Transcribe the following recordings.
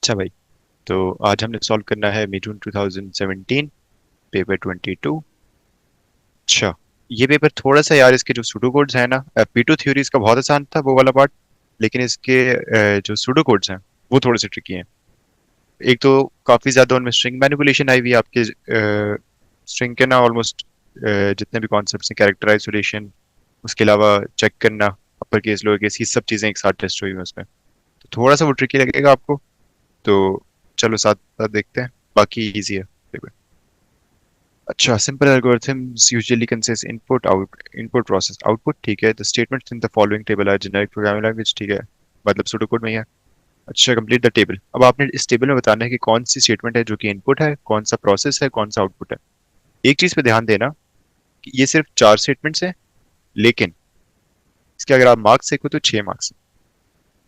अच्छा भाई, तो आज हमने सॉल्व करना है मई जून 2017 पेपर 22। अच्छा, ये पेपर थोड़ा सा यार, इसके जो सुडो कोड्स है ना, P2 थ्योरी इसका बहुत आसान था वो वाला पार्ट। लेकिन इसके जो सुडो कोड्स हैं वो थोड़े से ट्रिकी हैं। एक तो काफी ज्यादा उनमें स्ट्रिंग मैनिपुलेशन आई हुई है आपके स्ट्रिंग के ना ऑलमोस्ट जितने भी कॉन्सेप्ट्स हैं, कैरेक्टर आइसोलेशन, उसके अलावा चेक करना, अपर केस लोअर केस, ये सब चीजें एक साथ टेस्ट हुई हैं उसमें। तो थोड़ा सा वो ट्रिकी लगेगा आपको। तो चलो साथ साथ देखते हैं, बाकी इजी है। अच्छा, simple algorithms usually consist input process output, ठीक है। The statements in the following table are generic programming language, ठीक है, मतलब सूडो कोड में ही है। अच्छा, कंप्लीट द टेबल। अब आपने इस टेबल में बताना है कि कौन सी स्टेटमेंट है जो कि इनपुट है, कौन सा प्रोसेस है, कौन सा आउटपुट है। एक चीज पे ध्यान देना कि ये सिर्फ 4 स्टेटमेंट्स हैं, लेकिन इसके अगर आप मार्क्स देखो तो 6 मार्क्स।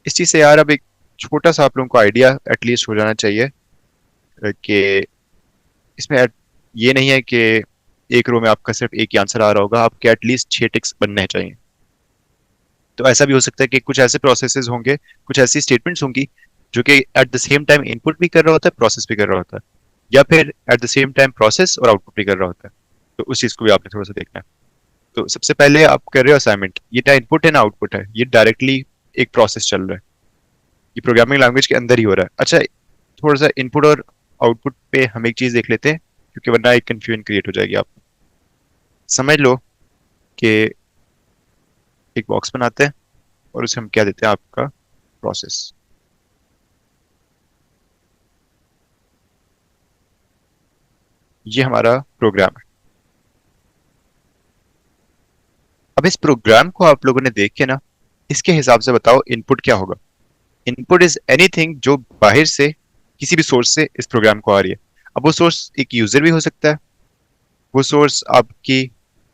इस चीज से यार अब एक छोटा सा आप लोगों को आइडिया एटलीस्ट हो जाना चाहिए कि इसमें ये नहीं है कि एक रो में आपका सिर्फ एक ही आंसर आ रहा होगा, आपके एटलीस्ट 6 टिक्स बनने चाहिए। तो ऐसा भी हो सकता है कि कुछ ऐसे प्रोसेसेस होंगे, कुछ ऐसी स्टेटमेंट्स होंगी जो कि at the same time input भी कर रहा होता है, प्रोसेस भी कर रहा होता है, या फिर at the same time process और आउटपुट भी कर रहा होता है। तो उस चीज को भी आपने थोड़ा सा देखना है। तो सबसे पहले आप कर रहे हो असाइनमेंट, ये ना इनपुट है ना आउटपुट है, ये डायरेक्टली एक प्रोसेस चल रहा है, ये प्रोग्रामिंग लैंग्वेज के अंदर ही हो रहा है। अच्छा, थोड़ा सा इनपुट और आउटपुट पे हम एक चीज देख लेते हैं, क्योंकि वरना एक कंफ्यूजन क्रिएट हो जाएगी। आप समझ लो कि एक बॉक्स बनाते हैं और उसे हम क्या देते हैं, आपका प्रोसेस। ये हमारा प्रोग्राम है। अब इस प्रोग्राम को आप लोगों ने देख के ना, इसके हिसाब से बताओ इनपुट क्या होगा। इनपुट इज एनीथिंग जो बाहर से किसी भी सोर्स से इस प्रोग्राम को आ रही है। अब वो सोर्स एक यूजर भी हो सकता है, वो सोर्स आपकी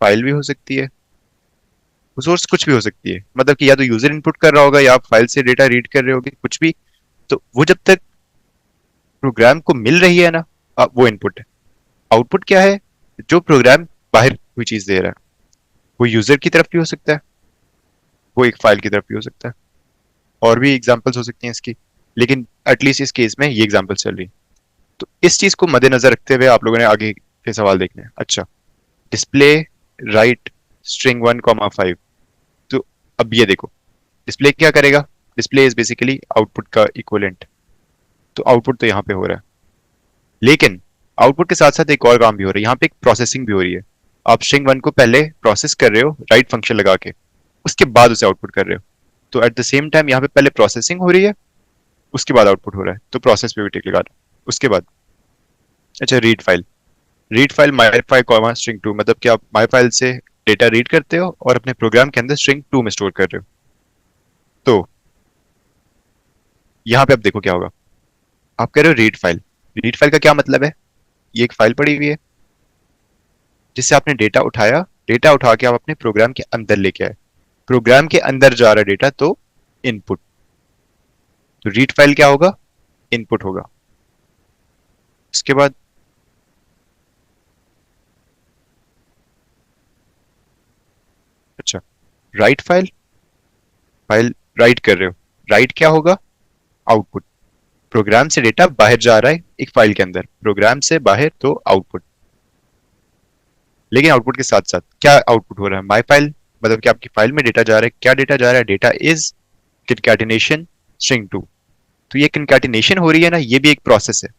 फाइल भी हो सकती है, वो सोर्स कुछ भी हो सकती है। मतलब कि या तो यूजर इनपुट कर रहा होगा या आप फाइल से डेटा रीड कर रहे होगे, कुछ भी। तो वो जब तक प्रोग्राम को मिल रही है ना, वो इनपुट है। आउटपुट क्या है? जो प्रोग्राम बाहर कोई चीज दे रहा है, वो यूजर की तरफ भी हो सकता है, वो एक फाइल की तरफ भी हो सकता है, और भी एग्जांपल्स हो सकती हैं इसकी। लेकिन एटलीस्ट इस केस में ये एग्जांपल चल रही है। तो इस चीज को मद्देनजर रखते हुए आप लोगों ने आगे के सवाल देखने हैं। अच्छा, डिस्प्ले राइट स्ट्रिंग 1,5। तो अब ये देखो, डिस्प्ले क्या करेगा? डिस्प्ले इज बेसिकली आउटपुट का इक्वलेंट। तो आउटपुट तो यहाँ पे हो रहा है, लेकिन आउटपुट के साथ साथ एक और काम भी हो रहा है, यहाँ पे एक प्रोसेसिंग भी हो रही है। आप स्ट्रिंग 1 को पहले प्रोसेस कर रहे हो राइट फंक्शन लगा के, उसके बाद उसे आउटपुट कर रहे हो। तो एट द सेम टाइम यहाँ पे पहले प्रोसेसिंग हो रही है, उसके बाद आउटपुट हो रहा है, तो प्रोसेस पे भी टिक लगा दो। उसके बाद अच्छा, read file my file comma string 2, मतलब कि आप माई फाइल से डेटा रीड करते हो और अपने प्रोग्राम के अंदर स्ट्रिंग 2 में स्टोर कर रहे हो। तो यहाँ पे अब देखो क्या होगा। आप कह रहे हो रीड फाइल, रीड फाइल का क्या मतलब है? ये एक फाइल पड़ी हुई है जिससे आपने डेटा उठाया, डेटा उठा के आप अपने प्रोग्राम के अंदर लेके आए, प्रोग्राम के अंदर जा रहा है डेटा, तो इनपुट। तो रीड फाइल क्या होगा? इनपुट होगा। उसके बाद अच्छा, राइट फाइल, फाइल राइट कर रहे हो, राइट क्या होगा? आउटपुट। प्रोग्राम से डेटा बाहर जा रहा है एक फाइल के अंदर, प्रोग्राम से बाहर, तो आउटपुट। लेकिन आउटपुट के साथ साथ क्या आउटपुट हो रहा है? माई फाइल, मतलब कि आपकी फाइल में डेटा जा रहा है, क्या डेटा जा रहा है? Data is concatenation string 2। तो ये concatenation हो रही है ना, ये भी एक प्रोसेस है।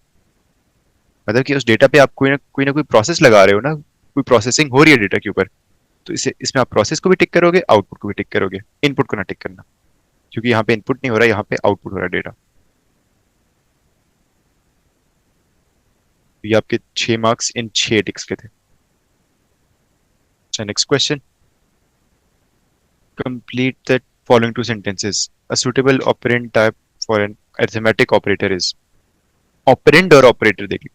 मतलब कि उस डेटा पे आप कोई ना कोई प्रोसेस लगा रहे हो ना, कोई प्रोसेसिंग हो रही है डेटा के ऊपर। तो इसे इसमें आप प्रोसेस को भी टिक करोगे, आउटपुट को भी टिक करोगे, इनपुट को ना टिक करना, क्योंकि यहाँ पे इनपुट नहीं हो रहा है, यहाँ पे आउटपुट हो रहा है डेटा। तो ये आपके 6 मार्क्स इन 6 टिक्स के थे। अच्छा, next question. Complete the following 2 sentences। A suitable operand type for an arithmetic operator is. Operand और ऑपरेटर देखिए,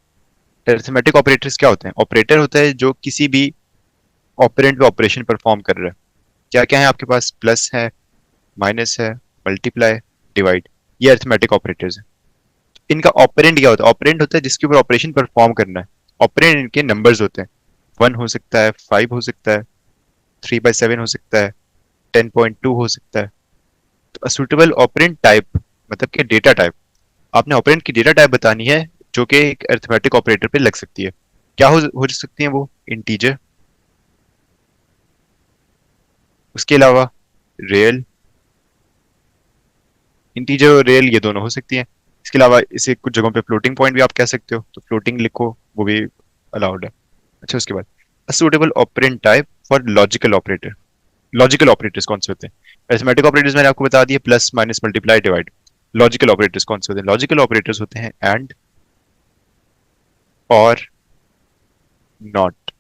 अरिथमेटिक ऑपरेटर्स क्या होते हैं? ऑपरेटर होता है जो किसी भी ऑपरेंड पे ऑपरेशन परफॉर्म कर रहा है। क्या क्या है आपके पास? प्लस है, माइनस है, मल्टीप्लाई, डिवाइड। ये अरिथमेटिक ऑपरेटर्स हैं। इनका ऑपरेंड क्या होता है? ऑपरेंड होता है जिसके ऊपर ऑपरेशन परफॉर्म करना है। ऑपरेंड इनके नंबर्स होते हैं, 1 हो सकता है, 5 हो सकता है, 3/7 हो सकता है, 10.2 हो सकता है। तो सुटेबल ऑपरेंड टाइप मतलब कि डेटा टाइप, आपने ऑपरेंड की डेटा टाइप बतानी है जो कि एक अरिथमेटिक ऑपरेटर पे लग सकती है। क्या हो सकती है वो? इंटीजर, उसके अलावा रियल, इंटीजर और रियल ये दोनों हो सकती हैं। इसके अलावा इसे कुछ जगहों पे फ्लोटिंग पॉइंट भी आप कह सकते हो, तो फ्लोटिंग लिखो, वो भी अलाउड है। अच्छा, उसके बाद suitable operand type for logical operator. Logical operators कौन से होते हैं? अरिथमेटिक ऑपरेटर्स मैंने आपको बता दिए, plus minus multiply divide. Logical operators कौन से होते हैं? लॉजिकल ऑपरेटर्स होते हैं एंड, और, नॉट।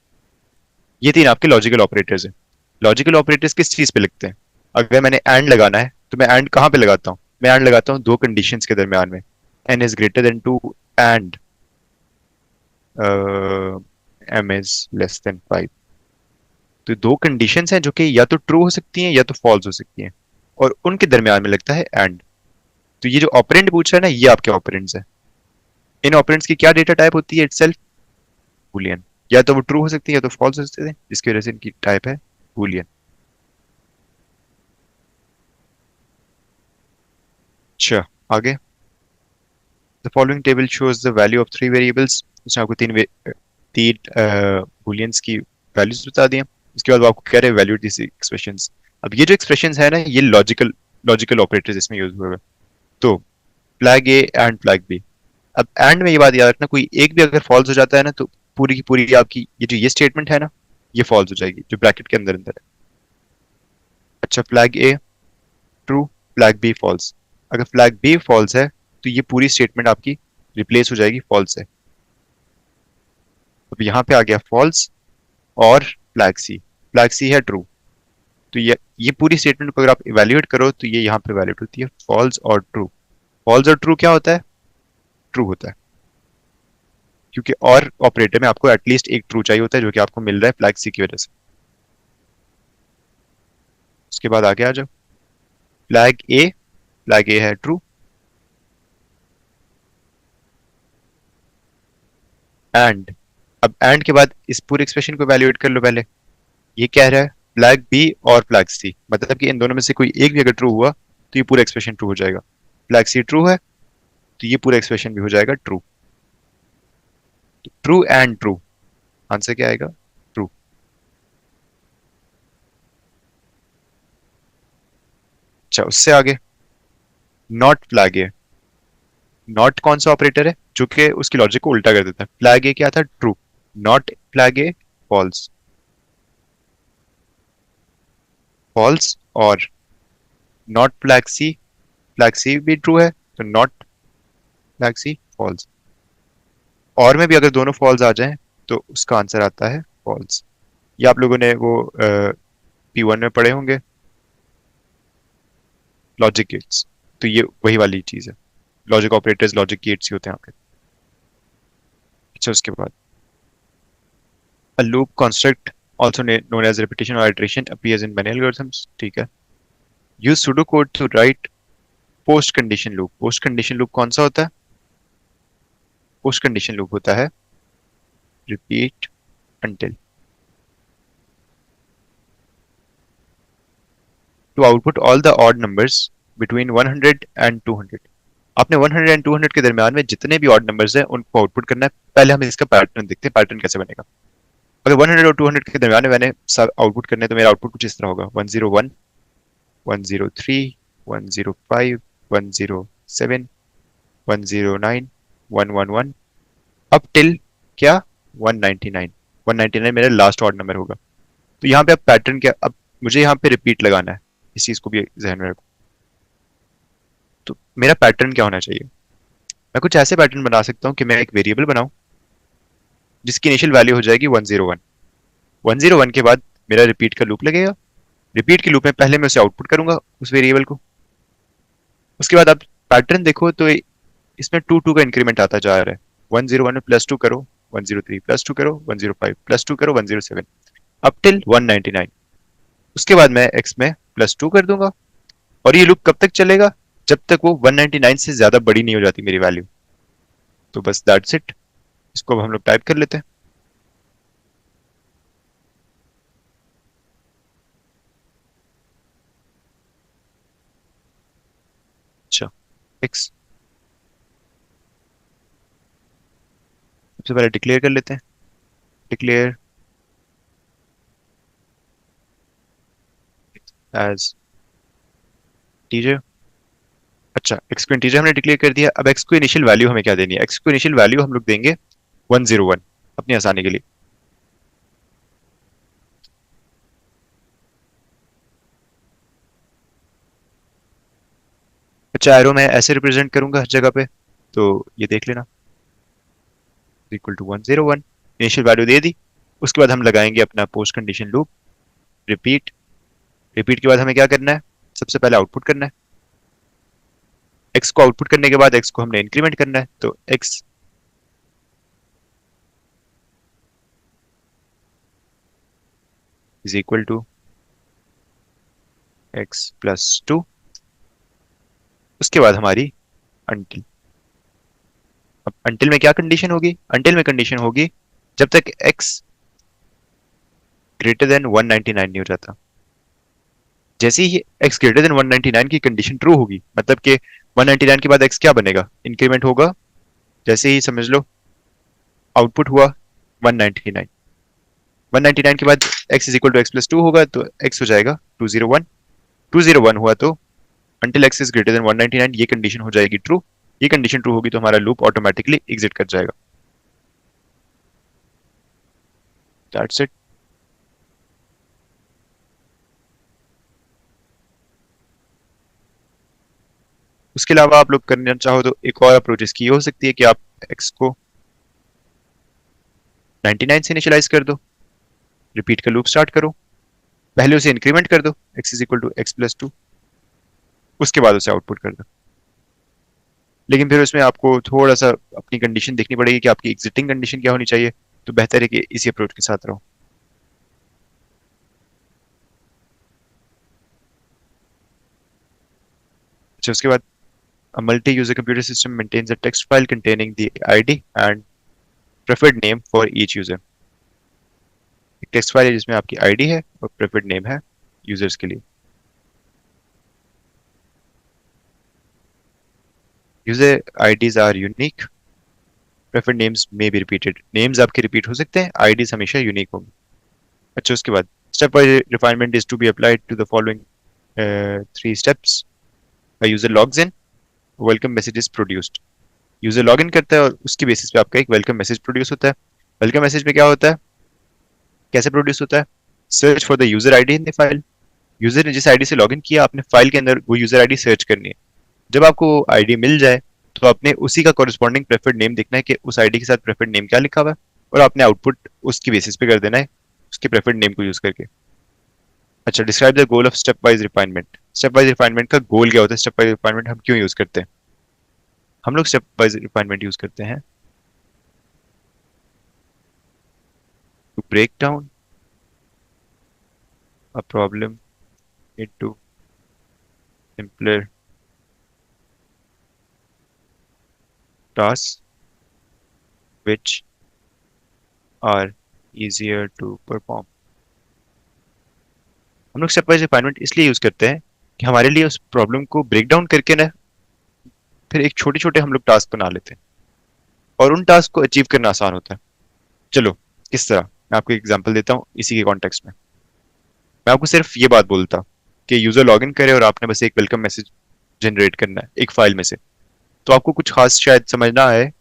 ये तीन आपके लॉजिकल ऑपरेटर्स हैं। लॉजिकल ऑपरेटर्स किस चीज पे लिखते हैं? अगर मैंने एंड लगाना है तो मैं एंड कहाँ पे लगाता हूँ? मैं एंड लगाता हूँ दो कंडीशंस के दरमियान में, n is greater than two and m is less than 5। तो दो कंडीशंस हैं जो कि या तो ट्रू हो सकती हैं या तो फॉल्स हो सकती हैं, और उनके दरमियान में लगता है एंड। तो ये जो ऑपरेंड पूछ रहा है ना, ये आपके ऑपरेंड्स है। इन ऑपरेंड्स की क्या डेटा टाइप होती है? Itself Boolean. या तो वो ट्रू हो सकती है या तो फॉल्स हो सकते हैं, जिसकी वजह से इनकी टाइप है बूलियन। अच्छा, आगे। The following table shows the value of three variables. उसने आपको तीन बूलियंस की वैल्यूज बता दी हैं। उसके बाद वो आपको कह रहे हैं वैल्यूड दिस एक्सप्रेशंस। अब ये जो एक्सप्रेशंस है ना, ये लॉजिकल लॉजिकल ऑपरेटर्स इसमें यूज हुए हैं। तो flag A and flag B. अब एंड में ये बात याद रखना, कोई एक भी अगर फॉल्स हो जाता है ना, तो पूरी की पूरी आपकी ये स्टेटमेंट है ना, ये फॉल्स हो जाएगी जो ब्रैकेट के अंदर अंदर है। अच्छा, फ्लैग ए ट्रू, फ्लैग बी फॉल्स। अगर फ्लैग बी फॉल्स है तो ये पूरी स्टेटमेंट आपकी रिप्लेस हो जाएगी फॉल्स से। अब यहाँ पे आ गया फॉल्स, और फ्लैग सी है ट्रू। तो ये पूरी स्टेटमेंट को अगर आप इवेल्युएट करो तो ये यहाँ पे वैलिड होती है फॉल्स और ट्रू। फॉल्स और ट्रू क्या होता है? ट्रू होता है, क्योंकि और ऑपरेटर में आपको एटलीस्ट एक ट्रू चाहिए होता है, जो कि आपको मिल रहा है फ्लैग सी की वजह से। उसके बाद आगे आ जाओ। फ्लैग ए है ट्रू, एंड। अब एंड के बाद इस पूरे एक्सप्रेशन को वैल्यूएट कर लो पहले। ये कह रहा है फ्लैग बी और फ्लैग सी, मतलब कि इन दोनों में से कोई एक भी अगर ट्रू हुआ तो ये पूरा एक्सप्रेशन ट्रू हो जाएगा। फ्लैग सी ट्रू है तो ये पूरा एक्सप्रेशन भी हो जाएगा true. True and true, answer क्या आएगा? ट्रू। अच्छा, उससे आगे नॉट फ्लैग ए। नॉट कौन सा ऑपरेटर है जो कि उसकी लॉजिक को उल्टा कर देता है? फ्लैग ए क्या था? True. Not flag A false. False और नॉट फ्लैग सी भी ट्रू है, तो नॉट फ्लैग सी फॉल्स। और में भी अगर दोनों फॉल्स आ जाएं तो उसका आंसर आता है फॉल्स। ये आप लोगों ने वो P1 में पढ़े होंगे, लॉजिक गेट्स। तो ये वही वाली चीज है। लॉजिक ऑपरेटर्स लॉजिक गेट्स ही होते हैं आपके। अच्छा, उसके बाद a loop construct also known as repetition or iteration appears in many algorithms। ठीक है। use pseudocode to write post condition loop। post condition loop कौन सा होता है? post condition loop होता है repeat until to output all the odd numbers between 100 and 200। आपने 100 and 200 के दरमियान में जितने भी ऑड नंबर्स हैं उनको आउटपुट करना है। पहले हम इसका पैटर्न देखते हैं, पैटर्न कैसे बनेगा। अगर 100 और 200 के दरमियान में मैंने सब आउटपुट करने, तो मेरा आउटपुट कुछ इस तरह होगा: 101, 103, 105, 107, 109, 111, अप टिल क्या? 199। 199 मेरा लास्ट ऑड नंबर होगा। तो यहाँ पे अब पैटर्न क्या? अब मुझे यहाँ पे रिपीट लगाना है, इस चीज को भी जहन में रखो। तो मेरा पैटर्न क्या होना चाहिए? मैं कुछ ऐसे पैटर्न बना सकता हूँ कि मैं एक वेरिएबल बनाऊं जिसकी इनिशियल वैल्यू हो जाएगी 101। 101 के बाद मेरा रिपीट का लूप लगेगा। रिपीट के लूप में पहले मैं उसे आउटपुट करूंगा, उस वेरिएबल को। उसके बाद आप पैटर्न देखो तो इसमें टू टू का इंक्रीमेंट आता जा रहा है। 101 में प्लस टू करो, 103 प्लस टू करो, 105 प्लस टू करो, 107, अप टिल 199। उसके बाद मैं एक्स में प्लस टू कर दूंगा। और ये लूप कब तक चलेगा? जब तक वो 199 से ज्यादा बड़ी नहीं हो जाती मेरी वैल्यू। तो बस दैट्स इट। इसको अब हम लोग टाइप कर लेते हैं। अच्छा, एक्स सबसे पहले डिक्लेयर कर लेते हैं। Declare as teaser. अच्छा, एक्स को इंटीजर हमने डिक्लेयर कर दिया। अब एक्स को इनिशियल वैल्यू हमें क्या देनी है? एक्स को इनिशियल वैल्यू हम लोग देंगे 101 अपनी आसानी के लिए। अच्छा, एरो मैं ऐसे रिप्रेजेंट करूंगा हर जगह पे, तो ये देख लेना, इक्वल टू 101 इनिशियल वैल्यू दे दी। उसके बाद हम लगाएंगे अपना post condition loop, repeat. Repeat के बाद हमें क्या करना है? सबसे पहले आउटपुट करना है। एक्स को आउटपुट करने के बाद एक्स को हमने इंक्रीमेंट करना है, तो x is equal to x+2। उसके बाद हमारी अंटिल। अब अंटिल में क्या कंडीशन होगी? अंटिल में कंडीशन होगी जब तक x ग्रेटर देन 199 नहीं हो जाता। जैसे ही x ग्रेटर देन 199 की कंडीशन ट्रू होगी, मतलब कि 199 के बाद x क्या बनेगा? इंक्रीमेंट होगा। जैसे ही समझ लो आउटपुट हुआ 199, 199 के बाद x is equal to x+2 होगा, तो x हो जाएगा 201। 201 हुआ तो until x is greater then 199 ये कंडीशन हो जाएगी ट्रू। ये कंडीशन ट्रू होगी तो हमारा लूप ऑटोमेटिकली एग्जिट कर जाएगा। That's it. उसके अलावा आप लोग करना चाहो तो एक और अप्रोच इसकी ये हो सकती है कि आप x को 99 से इनिशियलाइज कर दो, रिपीट का लूप स्टार्ट करो, पहले उसे इंक्रीमेंट कर दो x is equal to x+2, उसके बाद उसे आउटपुट कर दो। लेकिन फिर उसमें आपको थोड़ा सा अपनी कंडीशन देखनी पड़ेगी कि आपकी एग्जिटिंग कंडीशन क्या होनी चाहिए, तो बेहतर है कि इसी अप्रोच के साथ रहो। अच्छा, उसके बाद a multi-user computer system maintains a text file containing the ID and preferred name for each user। एक टेक्स्ट फाइल है जिसमें आपकी आईडी है और प्रेफर्ड नेम है यूजर्स के लिए। User IDs are unique, preferred names में बी रिपीटेड। नेम्स आपके रिपीट हो सकते हैं, आईडीज हमेशा यूनिक होंगी। अच्छा, उसके बाद step wise refinement is to be applied to the following 3 steps. A user logs in, welcome message is produced. User log in करता है और उसकी बेसिस पे आपका एक वेलकम मैसेज प्रोड्यूस होता है। वेलकम मैसेज में क्या होता है, कैसे प्रोड्यूस होता है? Search for the user ID in the file. User ने जिस आईडी से लॉगिन किया, आपने फाइल के अंदर वो यूजर आईडी सर्च करनी है। जब आपको आईडी मिल जाए तो आपने उसी का कॉरेस्पॉन्डिंग प्रेफर्ड नेम देखना है कि उस आईडी के साथ प्रेफर्ड नेम क्या लिखा हुआ है, और आपने आउटपुट उसकी बेसिस पे कर देना है, उसके प्रेफर्ड नेम को यूज करके। अच्छा, describe the goal of step wise refinement. Step wise refinement का गोल क्या होता है? स्टेप वाइज रिफाइनमेंट हम क्यों यूज करते हैं? हम लोग स्टेप वाइज रिफाइनमेंट यूज करते हैं to break down a problem into simpler task which are easier to perform. हम लोग स्टेप वाइज रिफाइनमेंट इसलिए यूज करते हैं कि हमारे लिए उस प्रॉब्लम को ब्रेक डाउन करके ना फिर एक छोटे छोटे हम लोग टास्क बना लेते हैं, और उन टास्क को अचीव करना आसान होता है। चलो, किस तरह, मैं आपको एग्जांपल देता हूँ इसी के कॉन्टेक्स्ट में। मैं आपको सिर्फ ये बात बोलता कि यूजर लॉगिन करे और आपने बस एक वेलकम मैसेज जनरेट करना है एक फाइल में से, तो आपको कुछ खास शायद समझ ना आए।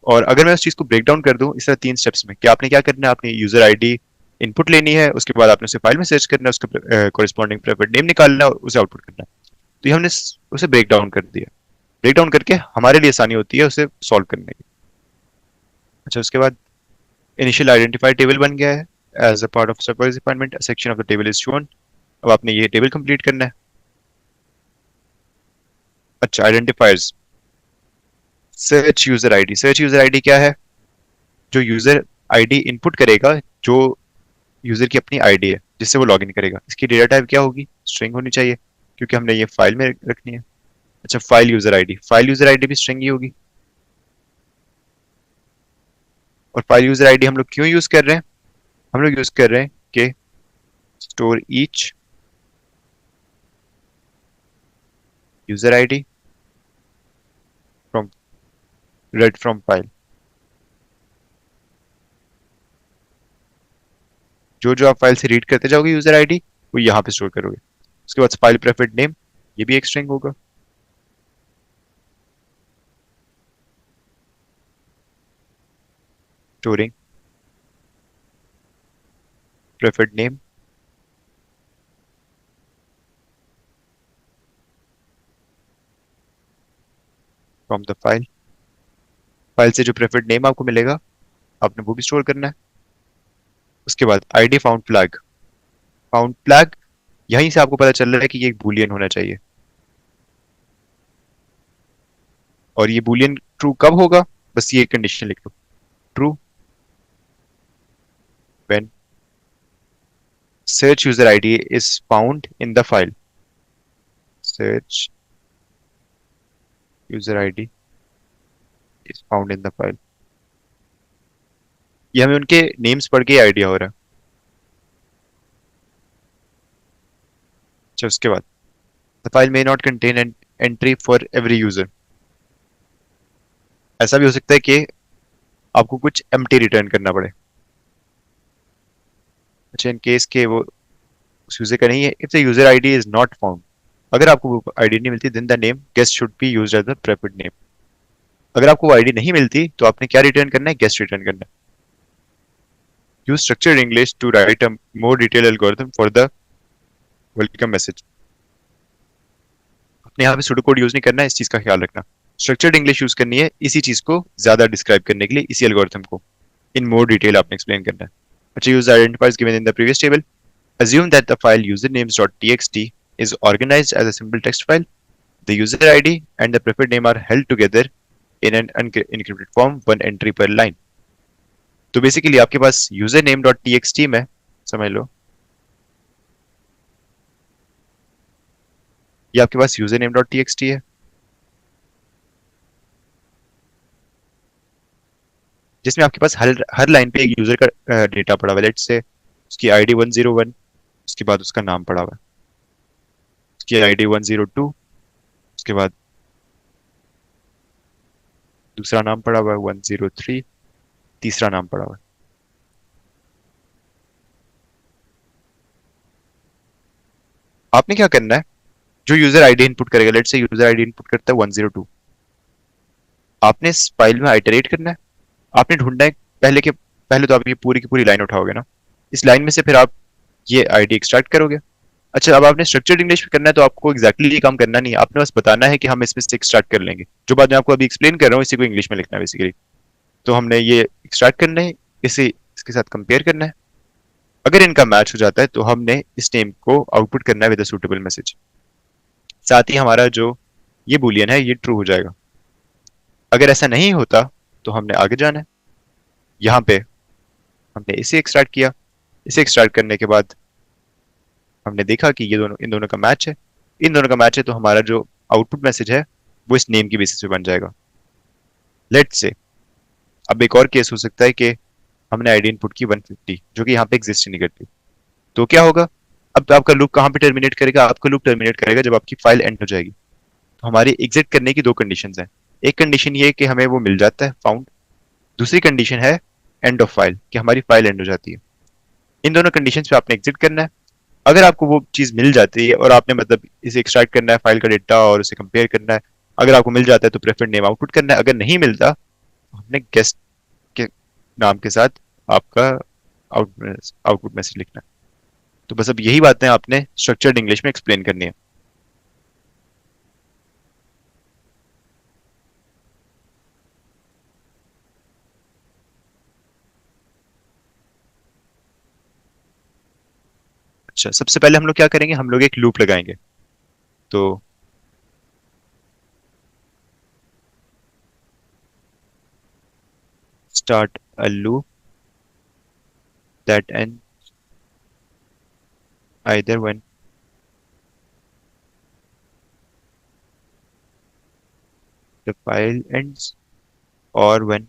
और अगर मैं उस चीज को ब्रेक डाउन कर दूं इस तरह 3 स्टेप्स में, कि आपने क्या करना है, आपने यूजर आईडी इनपुट लेनी है, उसके बाद आपने उसे फाइल में सर्च करना है, उसका कॉरेस्पॉन्डिंग प्रेफर्ड नेम निकालना है और उसे आउटपुट करना है। तो ये हमने उसे ब्रेक डाउन कर दिया। ब्रेक डाउन करके हमारे लिए आसानी होती है उसे सॉल्व करने की। अच्छा, उसके बाद इनिशियल आइडेंटिफायर टेबल बन गया है। As a part of stepwise refinement a section of the table is shown. अब आपने ये टेबल कंप्लीट करना है। अच्छा, identifiers. Search user ID. Search user ID क्या है? जो यूजर आईडी इनपुट करेगा, जो यूजर की अपनी आईडी है जिससे वो लॉगिन करेगा, इसकी डेटा टाइप क्या होगी? स्ट्रिंग होनी चाहिए, क्योंकि हमने ये फाइल में रखनी है। अच्छा, file user ID. File user ID भी स्ट्रिंग ही होगी। और फाइल यूजर आईडी हम लोग क्यों यूज कर रहे हैं? हम लोग यूज कर रहे हैं कि store each user ID from red from file. जो जो आप फाइल से रीड करते जाओगे यूजर आईडी वो यहाँ पे स्टोर करोगे। उसके बाद फाइल प्रेफर्ड नेम, ये भी एक स्ट्रिंग होगा। Storing preferred name from the file, file से जो प्रेफर्ड नेम आपको मिलेगा आपने वो भी स्टोर करना है। उसके बाद ID found flag, found flag यहीं से आपको पता चल रहा है कि ये एक बूलियन होना चाहिए। और ये बूलियन ट्रू कब होगा, बस ये कंडीशन लिख लो, true when search user id is found in the file, search user id is found in the file। ये हमें उनके नेम्स पढ़ के आइडिया हो रहा है। अच्छा उसके बाद the file may not contain an entry for every user, ऐसा भी हो सकता है कि आपको कुछ एम्प्टी रिटर्न करना पड़े। अच्छा इन केस के वो उस यूजर का नहीं है, if the user ID is not found, अगर आपको वो आईडी नहीं मिलती then the name guest should be used as the preferred name. अगर आपको वो आईडी नहीं मिलती तो आपने क्या रिटर्न करना है, गेस्ट रिटर्न करना है। Use structured English to write a more detail algorithm for the welcome message. अपने यहाँ पे सुडो कोड यूज नहीं करना है, इस चीज का ख्याल रखना। स्ट्रक्चर्ड इंग्लिश यूज करनी है इसी चीज को ज्यादा डिस्क्राइब करने के लिए, इसी एल्गोरिथम को इन मोर डिटेल आपने एक्सप्लेन करना है। अच्छा use identifiers given in the previous table, assume that the file usernames.txt is organized as a simple text file, the user id and the preferred name are held together in an encrypted form, one entry per line। तो basically आपके पास username.txt में समझ लो ये आपके पास username.txt है, जिसमें आपके पास हर हर line पे एक यूजर का डेटा पड़ा हुआ है। लेट्स से उसकी आईडी 101, उसके बाद उसका नाम पड़ा हुआ है, उसकी आईडी 102, उसके बाद दूसरा नाम पड़ा हुआ है 103, तीसरा नाम पड़ा हुआ है। आपने क्या करना है, जो यूजर आईडी इनपुट करेगा, let's say user ID input करता है 102, आपने इस फाइल में आइटरेट करना है। आपने ढूंढना है पहले तो आप ये पूरी की पूरी लाइन उठाओगे ना, इस लाइन में से फिर आप ये आईडी एक्सट्रैक्ट करोगे। अच्छा अब आपने स्ट्रक्चर्ड इंग्लिश में करना है तो आपको एक्जैक्टली ये काम करना नहीं है, आपने बस बताना है कि हम इसमें से एक्सट्रैक्ट कर लेंगे। जो बात मैं आपको अभी एक्सप्लेन कर रहा हूँ इसी को इंग्लिश में लिखना है बेसिकली। तो हमने ये एक्सट्रैक्ट करना है, इसे इसके साथ कंपेयर करना है। अगर इनका मैच हो जाता है तो हमने इस नेम को आउटपुट करना है विद अ सुटेबल मैसेज। साथ ही हमारा जो ये बुलियन है ये ट्रू हो जाएगा। अगर ऐसा नहीं होता तो हमने आगे जाना है। यहाँ पे हमने इसे एक्सट्रैक्ट किया, इसे एक्सट्रैक्ट करने के बाद हमने देखा कि ये दोनों इन दोनों का मैच है, इन दोनों का मैच है, तो हमारा जो आउटपुट मैसेज है वो इस नेम की बेसिस पे बन जाएगा। लेट्स से अब एक और केस हो सकता है कि हमने आईडी इनपुट की 150 जो कि यहाँ पे एग्जिस्ट नहीं करती, तो क्या होगा, अब आपका लूप कहाँ पे टर्मिनेट करेगा, आपका लूप टर्मिनेट करेगा जब आपकी फाइल एंड हो जाएगी। तो हमारी एग्जिट करने की दो कंडीशंस हैं। एक कंडीशन ये है कि हमें वो मिल जाता है फाउंड, दूसरी कंडीशन है एंड ऑफ फाइल कि हमारी फाइल एंड हो जाती है। इन दोनों कंडीशंस पे आपने एग्जिट करना है। अगर आपको वो चीज मिल जाती है और आपने मतलब इसे एक्सट्रैक्ट करना है फाइल का डेटा और उसे कंपेयर करना है, अगर आपको मिल जाता है तो प्रेफर्ड नेम आउटपुट करना है, अगर नहीं मिलता तो हमने गेस्ट के नाम के साथ आपका आउटपुट मैसेज लिखना है। तो बस अब यही बातें आपने स्ट्रक्चर्ड इंग्लिश में एक्सप्लेन करनी है। अच्छा सबसे पहले हम लोग क्या करेंगे, हम लोग एक लूप लगाएंगे। तो start a loop that end either when the file ends और when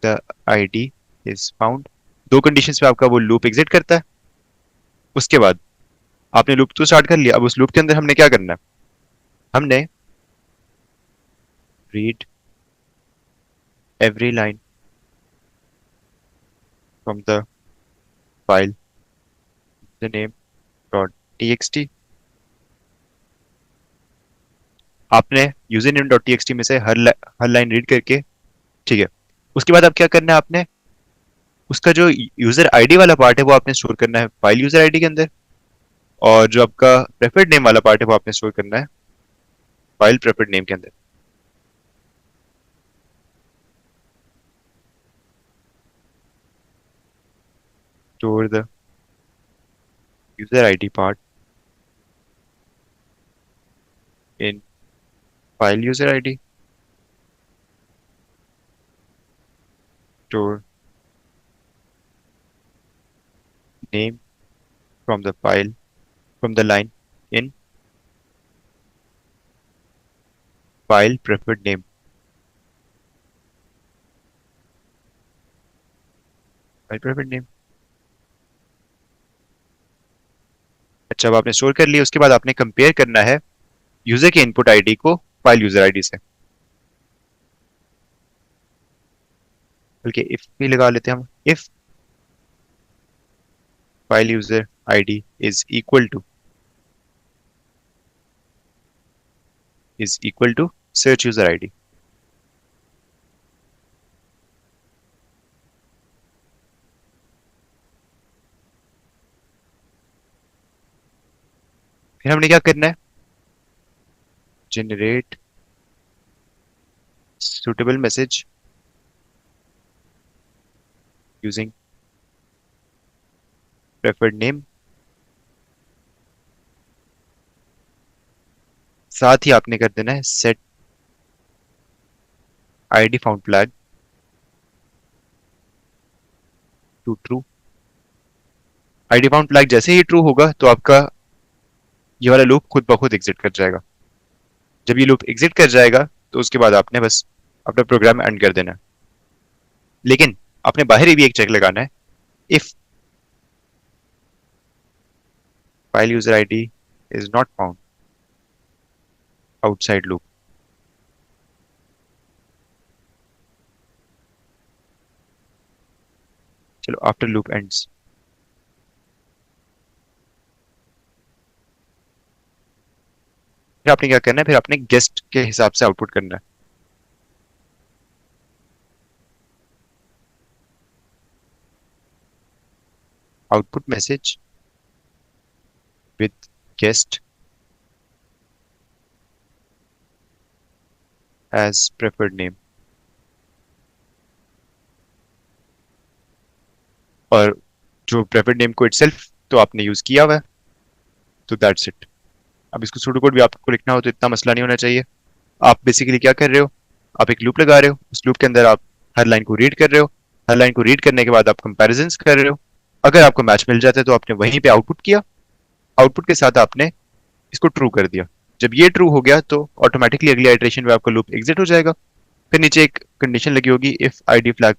the ID is found. दो कंडीशंस पे आपका वो लूप एग्जिट करता है। उसके बाद आपने लूप तो स्टार्ट कर लिया, अब उस लूप के अंदर हमने क्या करना है, हमने read every line from the file the name dot T आपने यूजर नेम डॉट टी में से हर लाइन रीड करके, ठीक है, उसके बाद अब क्या करना है आपने, उसका जो यूजर आईडी वाला पार्ट है वो आपने स्टोर करना है फाइल यूजर आईडी के अंदर, और जो आपका प्रेफर्ड नेम वाला पार्ट है वो आपने स्टोर करना है फाइल प्रेफर्ड नेम के अंदर। Store the user ID part in file user ID, store name from the file from the line in file preferred name. File preferred name, अच्छा अब आपने स्टोर कर लिया, उसके बाद आपने कंपेयर करना है यूजर के इनपुट आईडी को फाइल यूजर आईडी से। बल्कि इफ भी लगा लेते हैं हम, if file user ID is equal to search user ID. फिर हमने क्या करना है, generate suitable message using preferred name, साथ ही आपने कर देना है set ID found flag to true. ID found flag जैसे ही ट्रू होगा तो आपका ये वाला लूप खुद ब खुद एग्जिट कर जाएगा। जब ये लूप एग्जिट कर जाएगा तो उसके बाद आपने बस अपना प्रोग्राम एंड कर देना है। लेकिन आपने बाहर ही भी एक चेक लगाना है, if file user ID is not found outside loop. चलो आफ्टर लूप एंड्स, फिर आपने क्या करना है, फिर आपने गेस्ट के हिसाब से आउटपुट करना है। Output message with guest as preferred name, और जो प्रेफर्ड नेम को इटसेल्फ तो आपने यूज किया हुआ है, तो दैट्स इट। अब इसको सूडो कोड भी आपको लिखना हो तो इतना मसला नहीं होना चाहिए। आप बेसिकली क्या कर रहे हो, आप एक लूप लगा रहे हो, उस लूप के अंदर आप हर लाइन को रीड कर रहे हो, हर लाइन को रीड करने के बाद आप कंपैरिजंस कर रहे हो, अगर आपको मैच मिल जाता है तो आपने वहीं पे आउटपुट किया, आउटपुट के साथ आपने इसको ट्रू कर दिया। जब ये ट्रू हो गया तो ऑटोमेटिकली अगली आइटरेशन में आपका लूप एग्जिट हो जाएगा। फिर नीचे एक कंडीशन लगी होगी, if ID flag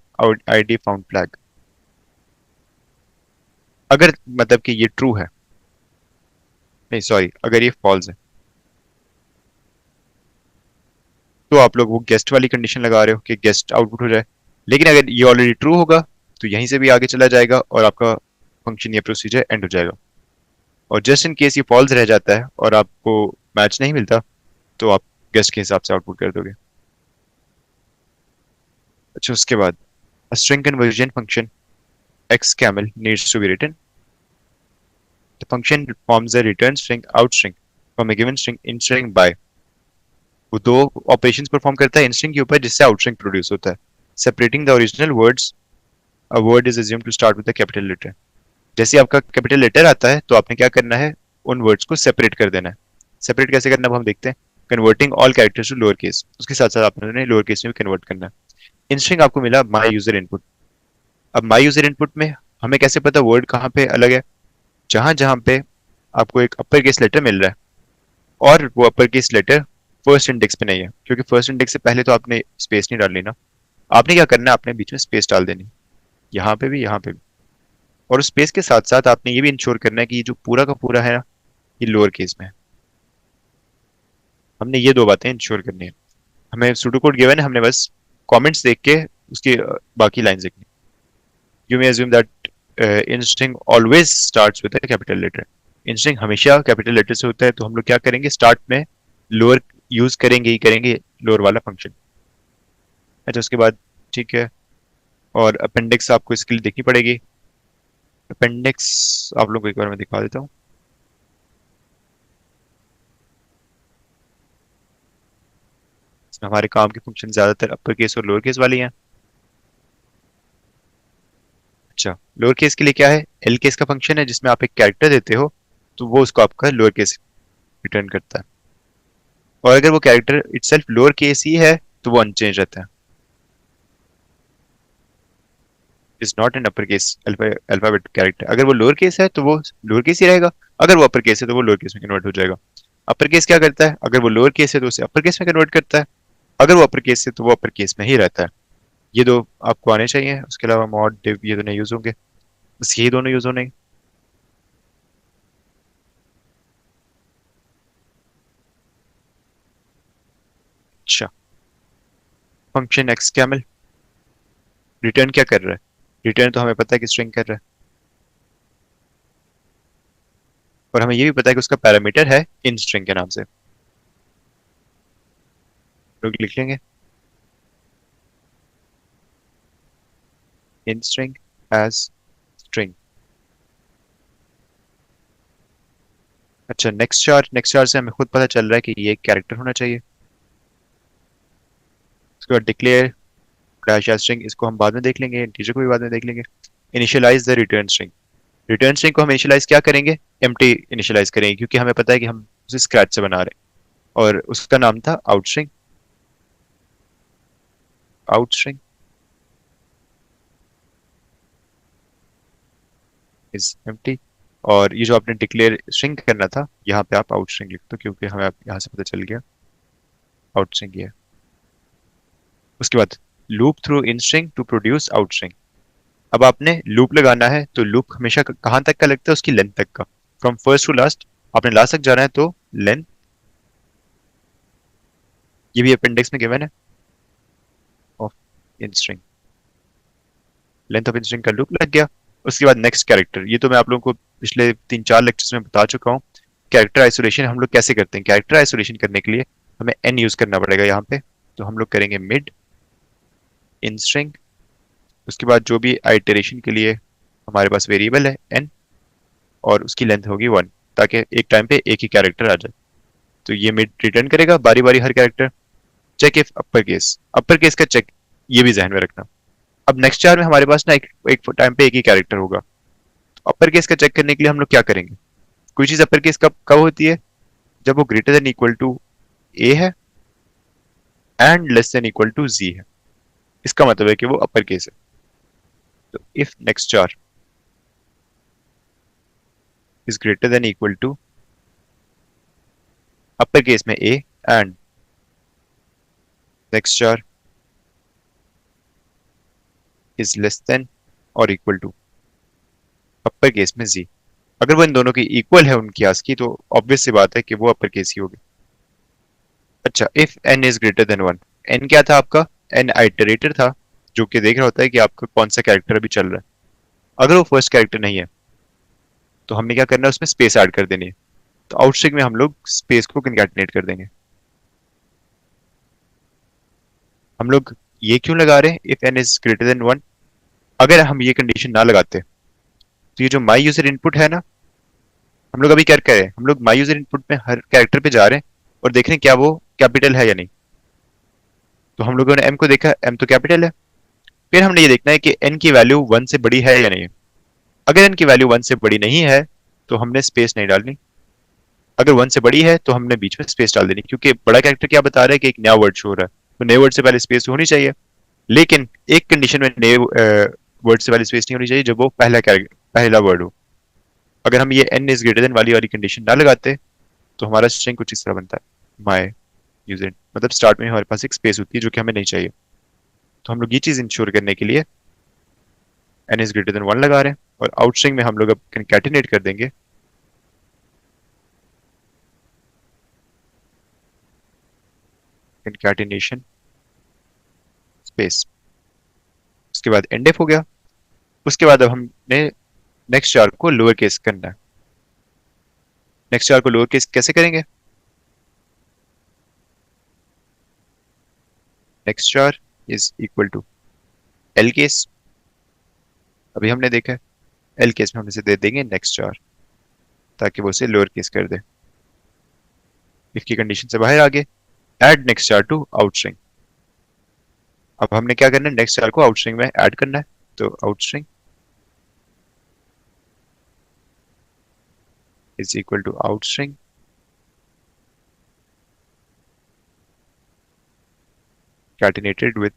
ID found flag, अगर मतलब कि ये ट्रू है, नहीं सॉरी, अगर ये फॉल्स है तो आप लोग वो गेस्ट वाली कंडीशन लगा रहे हो कि गेस्ट आउटपुट हो जाए। लेकिन अगर ये ऑलरेडी ट्रू होगा तो यहीं से भी आगे चला जाएगा और आपका फंक्शन या प्रोसीजर एंड हो जाएगा। और जस्ट इन केस ये फॉल्स रह जाता है और आपको मैच नहीं मिलता तो आप गेस्ट के हिसाब से आउटपुट कर दोगे। अच्छा उसके बाद a string conversion function xcaml needs to be written. The function forms a return string out string from a given string in string by, वो दो ऑपरेशंस परफॉर्म करता है इन स्ट्रिंग के ऊपर जिससे आउट स्ट्रिंग प्रोड्यूस होता है। Separating the original words, a word is assumed to start with the capital letter. जैसे आपका कैपिटल लेटर आता है तो आपने क्या करना है, उन वर्ड्स को सेपरेट कर देना है। सेपरेट कैसे करना है वो हम देखते हैं। Converting all characters to lower case, उसके साथ साथ आपने लोअर केस में भी कन्वर्ट करना है। इन स्ट्रिंग आपको मिला माई यूजर इनपुट। अब माई यूजर इनपुट में हमें कैसे पता वर्ड कहाँ पे अलग है, जहां जहां पे आपको एक अपर केस लेटर मिल रहा है और वो upper case letter first index पे नहीं है, क्योंकि फर्स्ट इंडेक्स से पहले तो आपने स्पेस नहीं डालनी ना। आपने क्या करना है, आपने बीच में स्पेस डाल देनी, यहाँ पे भी यहाँ पे भी। और उस स्पेस के साथ साथ आपने ये भी इंश्योर करना है कि ये जो पूरा का पूरा है ना ये लोअर केस में है। हमने ये दो बातें इंश्योर करनी है। हमें सूडो कोड गिवन है, हमने बस कमेंट्स देख के उसकी बाकी लाइंस देखनी। You may assume that in string always starts with a capital letter. In string हमेशा कैपिटल लेटर से होता है, तो हम लोग क्या करेंगे, स्टार्ट में लोअर यूज करेंगे ही करेंगे, लोअर वाला फंक्शन। अच्छा, उसके बाद ठीक है। और अपेंडिक्स आपको इसके लिए देखनी पड़ेगी। अपेंडिक्स आप लोगों को एक बार मैं दिखा देता हूँ। इसमें हमारे काम के फंक्शन ज्यादातर अपर केस और लोअर केस वाली हैं। अच्छा, लोअर केस के लिए क्या है, एल केस का फंक्शन है जिसमें आप एक कैरेक्टर देते हो, तो वो उसको आपका लोअर केस रिटर्न करता है। और अगर वो कैरेक्टर इटसेल्फ लोअर केस ही है तो वो अनचेंज रहता है। Is not an upper case alphabet character. अगर वो लोअर केस है तो वो लोअर केस ही रहेगा, अगर वो अपर केस है तो वो लोअर केस में कन्वर्ट हो जाएगा। अपर केस क्या करता है, अगर वो लोअर केस है तो उसे अपर केस में कन्वर्ट करता है, अगर वो अपर केस है तो वो अपर केस में ही रहता है। ये दो आपको आने चाहिए, उसके अलावा मॉड डिव ये तो नहीं यूज होंगे, बस ये दोनों यूज होने। अच्छा, फंक्शन एक्स कैमल रिटर्न क्या कर रहा है, रिटर्न तो हमें पता है कि स्ट्रिंग कर रहा है, और हमें ये भी पता है कि उसका पैरामीटर है इन स्ट्रिंग के नाम से। लोग लिख लेंगे इन स्ट्रिंग एज स्ट्रिंग। अच्छा, नेक्स्ट चार से हमें खुद पता चल रहा है कि ये एक कैरेक्टर होना चाहिए। उसके बाद डिक्लेयर डैश या स्ट्रिंग, इसको हम बाद में देख लेंगे, इंटीजर को भी बाद में देख लेंगे। Initialise the return string, return string को हम इनिशियलाइज क्या करेंगे, एम्प्टी इनिशियलाइज करेंगे, क्योंकि हमें पता है कि हम उसे स्क्रैच से बना रहे हैं। और उसका नाम था out string, out string is empty. और ये जो आपने डिक्लेयर स्ट्रिंग करना था, यहाँ पे आप आउट स्ट्रिंग लिख दो, क्योंकि हमें यहाँ से पता चल गया आउट स्ट्रिंग ये है। उसके बाद loop through in string to produce out string. अब आपने लूप लगाना है, तो लूप हमेशा कहाँ तक का लगता है, उसकी लेंथ तक का, फ्रॉम फर्स्ट टू लास्ट। आपने लास्ट तक जाना है तो लेंथ, ये भी अपेंडिक्स में गिवन है, of in string, length of in string का लूप लग गया। उसके बाद नेक्स्ट कैरेक्टर, ये तो मैं आप लोगों को पिछले 3-4 लेक्चर्स में बता चुका हूँ। कैरेक्टर आइसोलेशन हम लोग कैसे करते हैं, कैरेक्टर आइसोलेशन करने के लिए हमें एन यूज करना पड़ेगा यहाँ पे। तो हम लोग करेंगे मिड इन स्ट्रिंग, उसके बाद जो भी आइटरेशन के लिए हमारे पास वेरिएबल है एन, और उसकी लेंथ होगी 1, ताकि एक टाइम पे एक ही कैरेक्टर आ जाए। तो ये मिड रिटर्न करेगा बारी बारी हर character. Check if upper case का चेक, ये भी जहन में रखना। अब नेक्स्ट चार में हमारे पास ना एक टाइम पे एक ही कैरेक्टर होगा, तो अपर केस का चेक करने के लिए हम लोग क्या करेंगे, कोई चीज अपर केस कब कब होती है, जब वो greater than equal to A है and less than equal to G है, इसका मतलब है कि वो अपर केस है। तो if next char is greater than equal to upper case में A and next char is less than और इक्वल टू अपर केस में जी, अगर वो इन दोनों की इक्वल है उनकी आस की, तो ऑब्वियस सी बात है कि वो अपर केस ही होगी। अच्छा, if n is greater than 1, n क्या था आपका, एन आइटरेटर था, जो कि देख रहा होता है कि आपका कौन सा कैरेक्टर अभी चल रहा है। अगर वो फर्स्ट कैरेक्टर नहीं है, तो हमने क्या करना है, उसमें स्पेस ऐड कर देनी है। तो आउटस्ट्रिंग में हम लोग स्पेस को कंकैटिनेट कर देंगे। हम लोग ये क्यों लगा रहे हैं, if n is greater than 1, अगर हम ये कंडीशन ना लगाते तो ये जो माई यूजर इनपुट है ना, हम लोग अभी क्या कर रहे हैं, हम लोग माई यूजर इनपुट में हर कैरेक्टर पे जा रहे हैं और देख रहे हैं क्या वो कैपिटल है या नहीं। तो हम लोगों ने एम को देखा, एम तो कैपिटल है। फिर हमने ये देखना है कि एन की वैल्यू 1 से बड़ी है या नहीं। अगर एन की वैल्यू 1 से बड़ी नहीं है तो हमने स्पेस नहीं डालनी, अगर 1 से बड़ी है तो हमने बीच में स्पेस डाल देनी, क्योंकि बड़ा कैरेक्टर क्या बता रहा है कि एक नया वर्ड शो हो रहा है, तो नए वर्ड से पहले स्पेस होनी चाहिए। लेकिन एक कंडीशन में नए वर्ड से पहले स्पेस नहीं होनी चाहिए, जब वो पहला वर्ड हो। अगर हम ये एन इज ग्रेटर देन वाली कंडीशन ना लगाते, तो हमारा स्ट्रिंग कुछ इस तरह बनता है, माई यूजर, मतलब स्टार्ट में हमारे पास एक स्पेस होती है जो कि हमें नहीं चाहिए। तो हम लोग ये चीज इंश्योर करने के लिए एन इज ग्रेटर देन 1 लगा रहे हैं, और आउटस्ट्रिंग में हम लोग अब कंकैटिनेट कर देंगे कंकैटिनेशन स्पेस। उसके बाद एंड इफ हो गया। उसके बाद अब हमने नेक्स्ट चार को लोअर केस करना है। नेक्स्ट चार को लोअर केस कैसे करेंगे? Next char is equal to L case, अभी हमने देखा है। एल केस में हम इसे दे देंगे नेक्स्ट चार, ताकि वो उसे लोअर केस कर दे। इसकी कंडीशन से बाहर आगे ऐड नेक्स्ट चार टू आउटस्ट्रिंग। अब हमने क्या करना है, नेक्स्ट चार को आउटस्ट्रिंग में ऐड करना है। तो out string is equal to out string concatenated with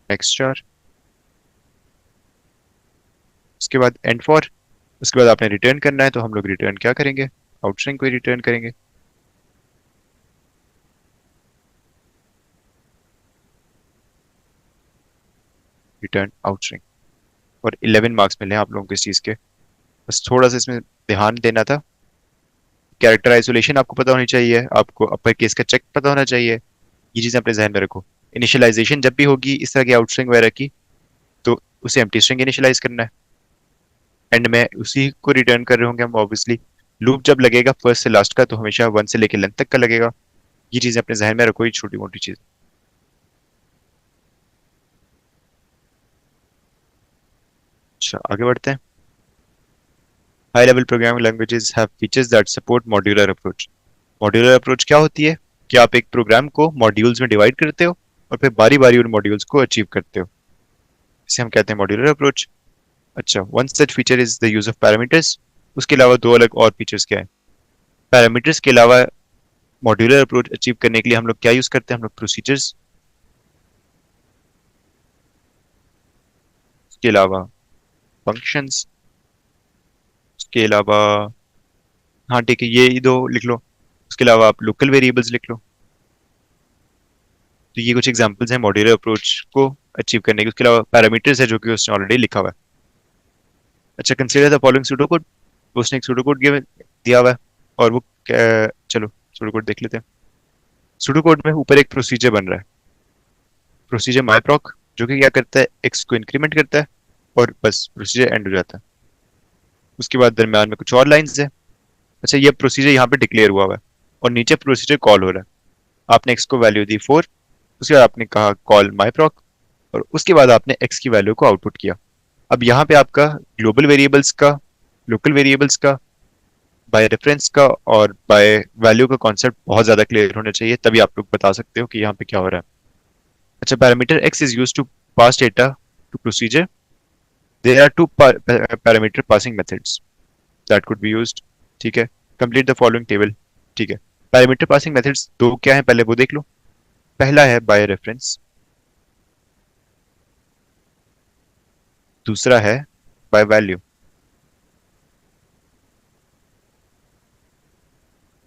next char. उसके बाद एंड फॉर, उसके बाद आपने रिटर्न करना है, तो हम लोग रिटर्न क्या करेंगे, आउटस्ट्रिंग को ही रिटर्न करेंगे। रिटर्न आउटस्ट्रिंग। और 11 मार्क्स मिले हैं आप लोगों को इस चीज के। बस थोड़ा सा इसमें ध्यान देना था। कैरेक्टर आइसोलेशन आपको पता होनी चाहिए, आपको अपर केस का चेक पता होना चाहिए। ये चीजें अपने जहन में रखो। इनिशियलाइजेशन जब भी होगी इस तरह की आउटस्ट्रिंग वगैरह की, तो उसे एम्प्टी स्ट्रिंग इनिशियलाइज करना है। एंड में उसी को रिटर्न कर रहे होंगे हम ऑब्वियसली। लूप जब लगेगा फर्स्ट से लास्ट का, तो हमेशा वन से लेकर लेंथ तक का लगेगा। ये चीजें अपने जहन में रखो, ये छोटी मोटी चीज। अच्छा, आगे बढ़ते हैं। High level programming languages have features that support modular approach. Modular approach क्या होती है कि आप एक प्रोग्राम को मॉड्यूल्स में डिवाइड करते हो और फिर बारी बारी उन मॉड्यूल्स को अचीव करते हो। इसे हम कहते हैं मॉड्यूलर अप्रोच। अच्छा, one such feature is the use of parameters. उसके अलावा दो अलग और फीचर्स क्या है? पैरामीटर्स के अलावा मॉड्यूलर अप्रोच अचीव करने के लिए हम लोग क्या यूज करते हैं? हम लोग प्रोसीजर्स, उसके अलावा फंक्शंस, उसके अलावा, हाँ ठीक है, ये दो लिख लो। उसके अलावा आप लोकल वेरिएबल्स लिख लो। तो ये कुछ एग्जांपल्स हैं मॉड्यूलर अप्रोच को अचीव करने के। उसके अलावा पैरामीटर्स है जो कि उसने ऑलरेडी लिखा हुआ है। अच्छा, consider the following pseudo code. उसने एक सूडो कोड दिया हुआ है, और वो चलो सूडो कोड देख लेते हैं। सूडो कोड में ऊपर एक प्रोसीजर बन रहा है, प्रोसीजर माइप्रॉक, जो कि क्या करता है, एक्स को इंक्रीमेंट करता है और बस प्रोसीजर एंड हो जाता है। उसके बाद दरम्यान में कुछ और लाइंस है। अच्छा, ये प्रोसीजर यहाँ पे डिक्लेयर हुआ है और नीचे प्रोसीजर कॉल हो रहा है। आपने एक्स को वैल्यू दी 4, उसके बाद आपने कहा कॉल माइप्रॉक, और उसके बाद आपने एक्स की वैल्यू को आउटपुट किया। अब यहाँ पे आपका ग्लोबल वेरिएबल्स का, लोकल वेरिएबल्स का, बाय रेफरेंस का और बाय वैल्यू का कॉन्सेप्ट बहुत ज्यादा क्लियर होना चाहिए, तभी आप लोग बता सकते हो कि यहाँ पे क्या हो रहा है। अच्छा, parameter X is use to pass data to procedure. There are two parameter passing methods that could be used. ठीक है, कंप्लीट द फॉलोइंग टेबल। ठीक है, पैरामीटर पासिंग मेथड्स दो क्या है पहले वो देख लो। पहला है बाय रेफरेंस, दूसरा है बाय वैल्यू।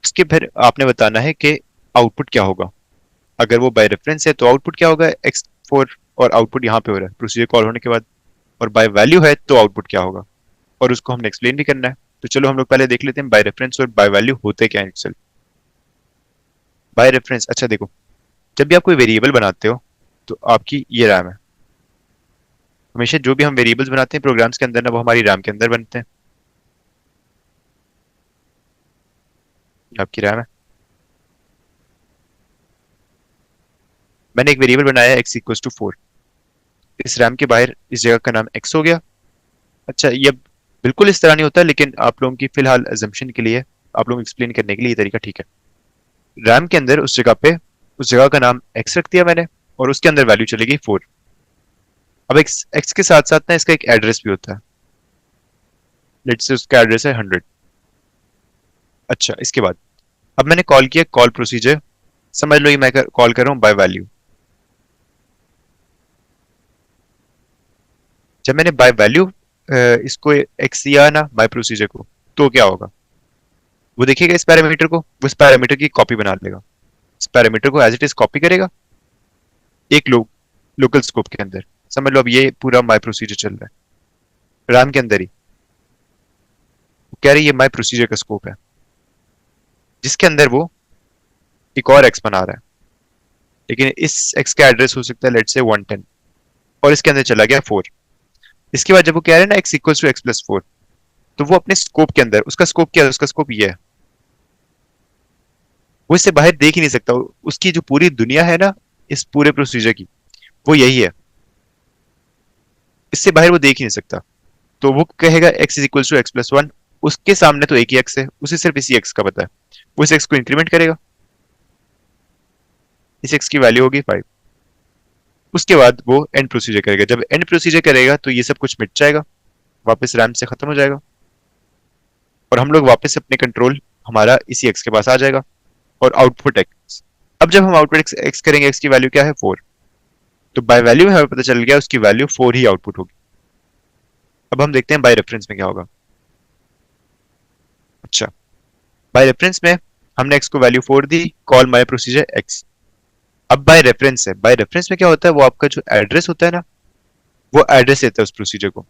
इसके फिर आपने बताना है कि आउटपुट क्या होगा। अगर वो बाय रेफरेंस है तो आउटपुट क्या होगा, x4, और आउटपुट यहाँ पे हो रहा है प्रोसीजर कॉल होने के बाद। और बाय वैल्यू है तो आउटपुट क्या होगा, और उसको हमने एक्सप्लेन भी करना है। तो चलो हम लोग पहले देख लेते हैं बाय रेफरेंस और बाय वैल्यू होते क्या है एक्चुअल। बाय रेफरेंस, अच्छा देखो, जब भी आप कोई वेरिएबल बनाते हो तो आपकी ये रैम है। हमेशा जो भी हम वेरिएबल्स बनाते हैं प्रोग्राम्स के अंदर ना, वो हमारी रैम के अंदर बनते हैं। ये आपकी रैम है। मैंने एक वेरिएबल बनाया है x इक्वल्स टू 4। इस रैम के बाहर इस जगह का नाम x हो गया। अच्छा, ये बिल्कुल इस तरह नहीं होता, लेकिन आप लोगों की फिलहाल अजम्पशन के लिए, आप लोग एक्सप्लेन करने के लिए ये तरीका ठीक है। रैम के अंदर उस जगह पे, उस जगह का नाम x रख दिया मैंने, और उसके अंदर वैल्यू चलेगी 4। अब x के साथ साथ ना इसका एक एड्रेस भी होता है। लेट्स से उसका एड्रेस है 100। अच्छा, इसके बाद अब मैंने कॉल किया कॉल प्रोसीजर। समझ लो ये मैं कॉल कर रहा हूँ बाय वैल्यू। जब मैंने बाय वैल्यू इसको एक्स दिया ना बाय प्रोसीजर को, तो क्या होगा, वो देखेगा इस पैरामीटर को, वो इस पैरामीटर की कॉपी बना लेगा। इस पैरामीटर को एज इट इज कॉपी करेगा एक लोकल स्कोप के अंदर। समझ लो अब ये पूरा माई प्रोसीजर चल रहा है रैम के अंदर ही। वो कह रही है माई प्रोसीजर का स्कोप है, जिसके अंदर वो एक और एक्स बना रहा है, लेकिन इस एक्स का एड्रेस हो सकता है लेट से 110, और इसके अंदर चला गया 4। इसके बाद जब वो कह रहे हैं ना X equals to X plus 4, तो वो अपने स्कोप के अंदर, उसका स्कोप क्या है, उसका स्कोप ये है, वो इससे बाहर देख ही नहीं सकता। उसकी जो पूरी दुनिया है ना इस पूरे प्रोसीजर की, वो यही है, इससे बाहर वो देख ही नहीं सकता। तो वो कहेगा X is equal to X plus one, उसके सामने तो एक ही एक्स है, उसे सिर्फ इसी एक्स का पता है, वो इस एक्स को इंक्रीमेंट करेगा, इस एक्स की वैल्यू होगी 5। उसके बाद वो एंड प्रोसीजर करेगा, जब एंड प्रोसीजर करेगा तो ये सब कुछ मिट जाएगा, वापस रैम से खत्म हो जाएगा, और हम लोग वापस अपने कंट्रोल हमारा इसी एक्स के पास आ जाएगा, और आउटपुट एक्स। अब जब हम आउटपुट एक्स, एक्स करेंगे, एक्स की वैल्यू क्या है 4, तो बाय वैल्यू में हमें पता चल गया उसकी वैल्यू 4 ही आउटपुट होगी। अब हम देखते हैं बाय रेफरेंस में क्या होगा। अच्छा, बाय रेफरेंस में हमने एक्स को value 4 the, call my procedure x. अब बाय रेफरेंस है, बाय रेफरेंस में क्या होता है, वो आपका जो एड्रेस होता है ना, वो एड्रेस देता है उस प्रोसीजर को।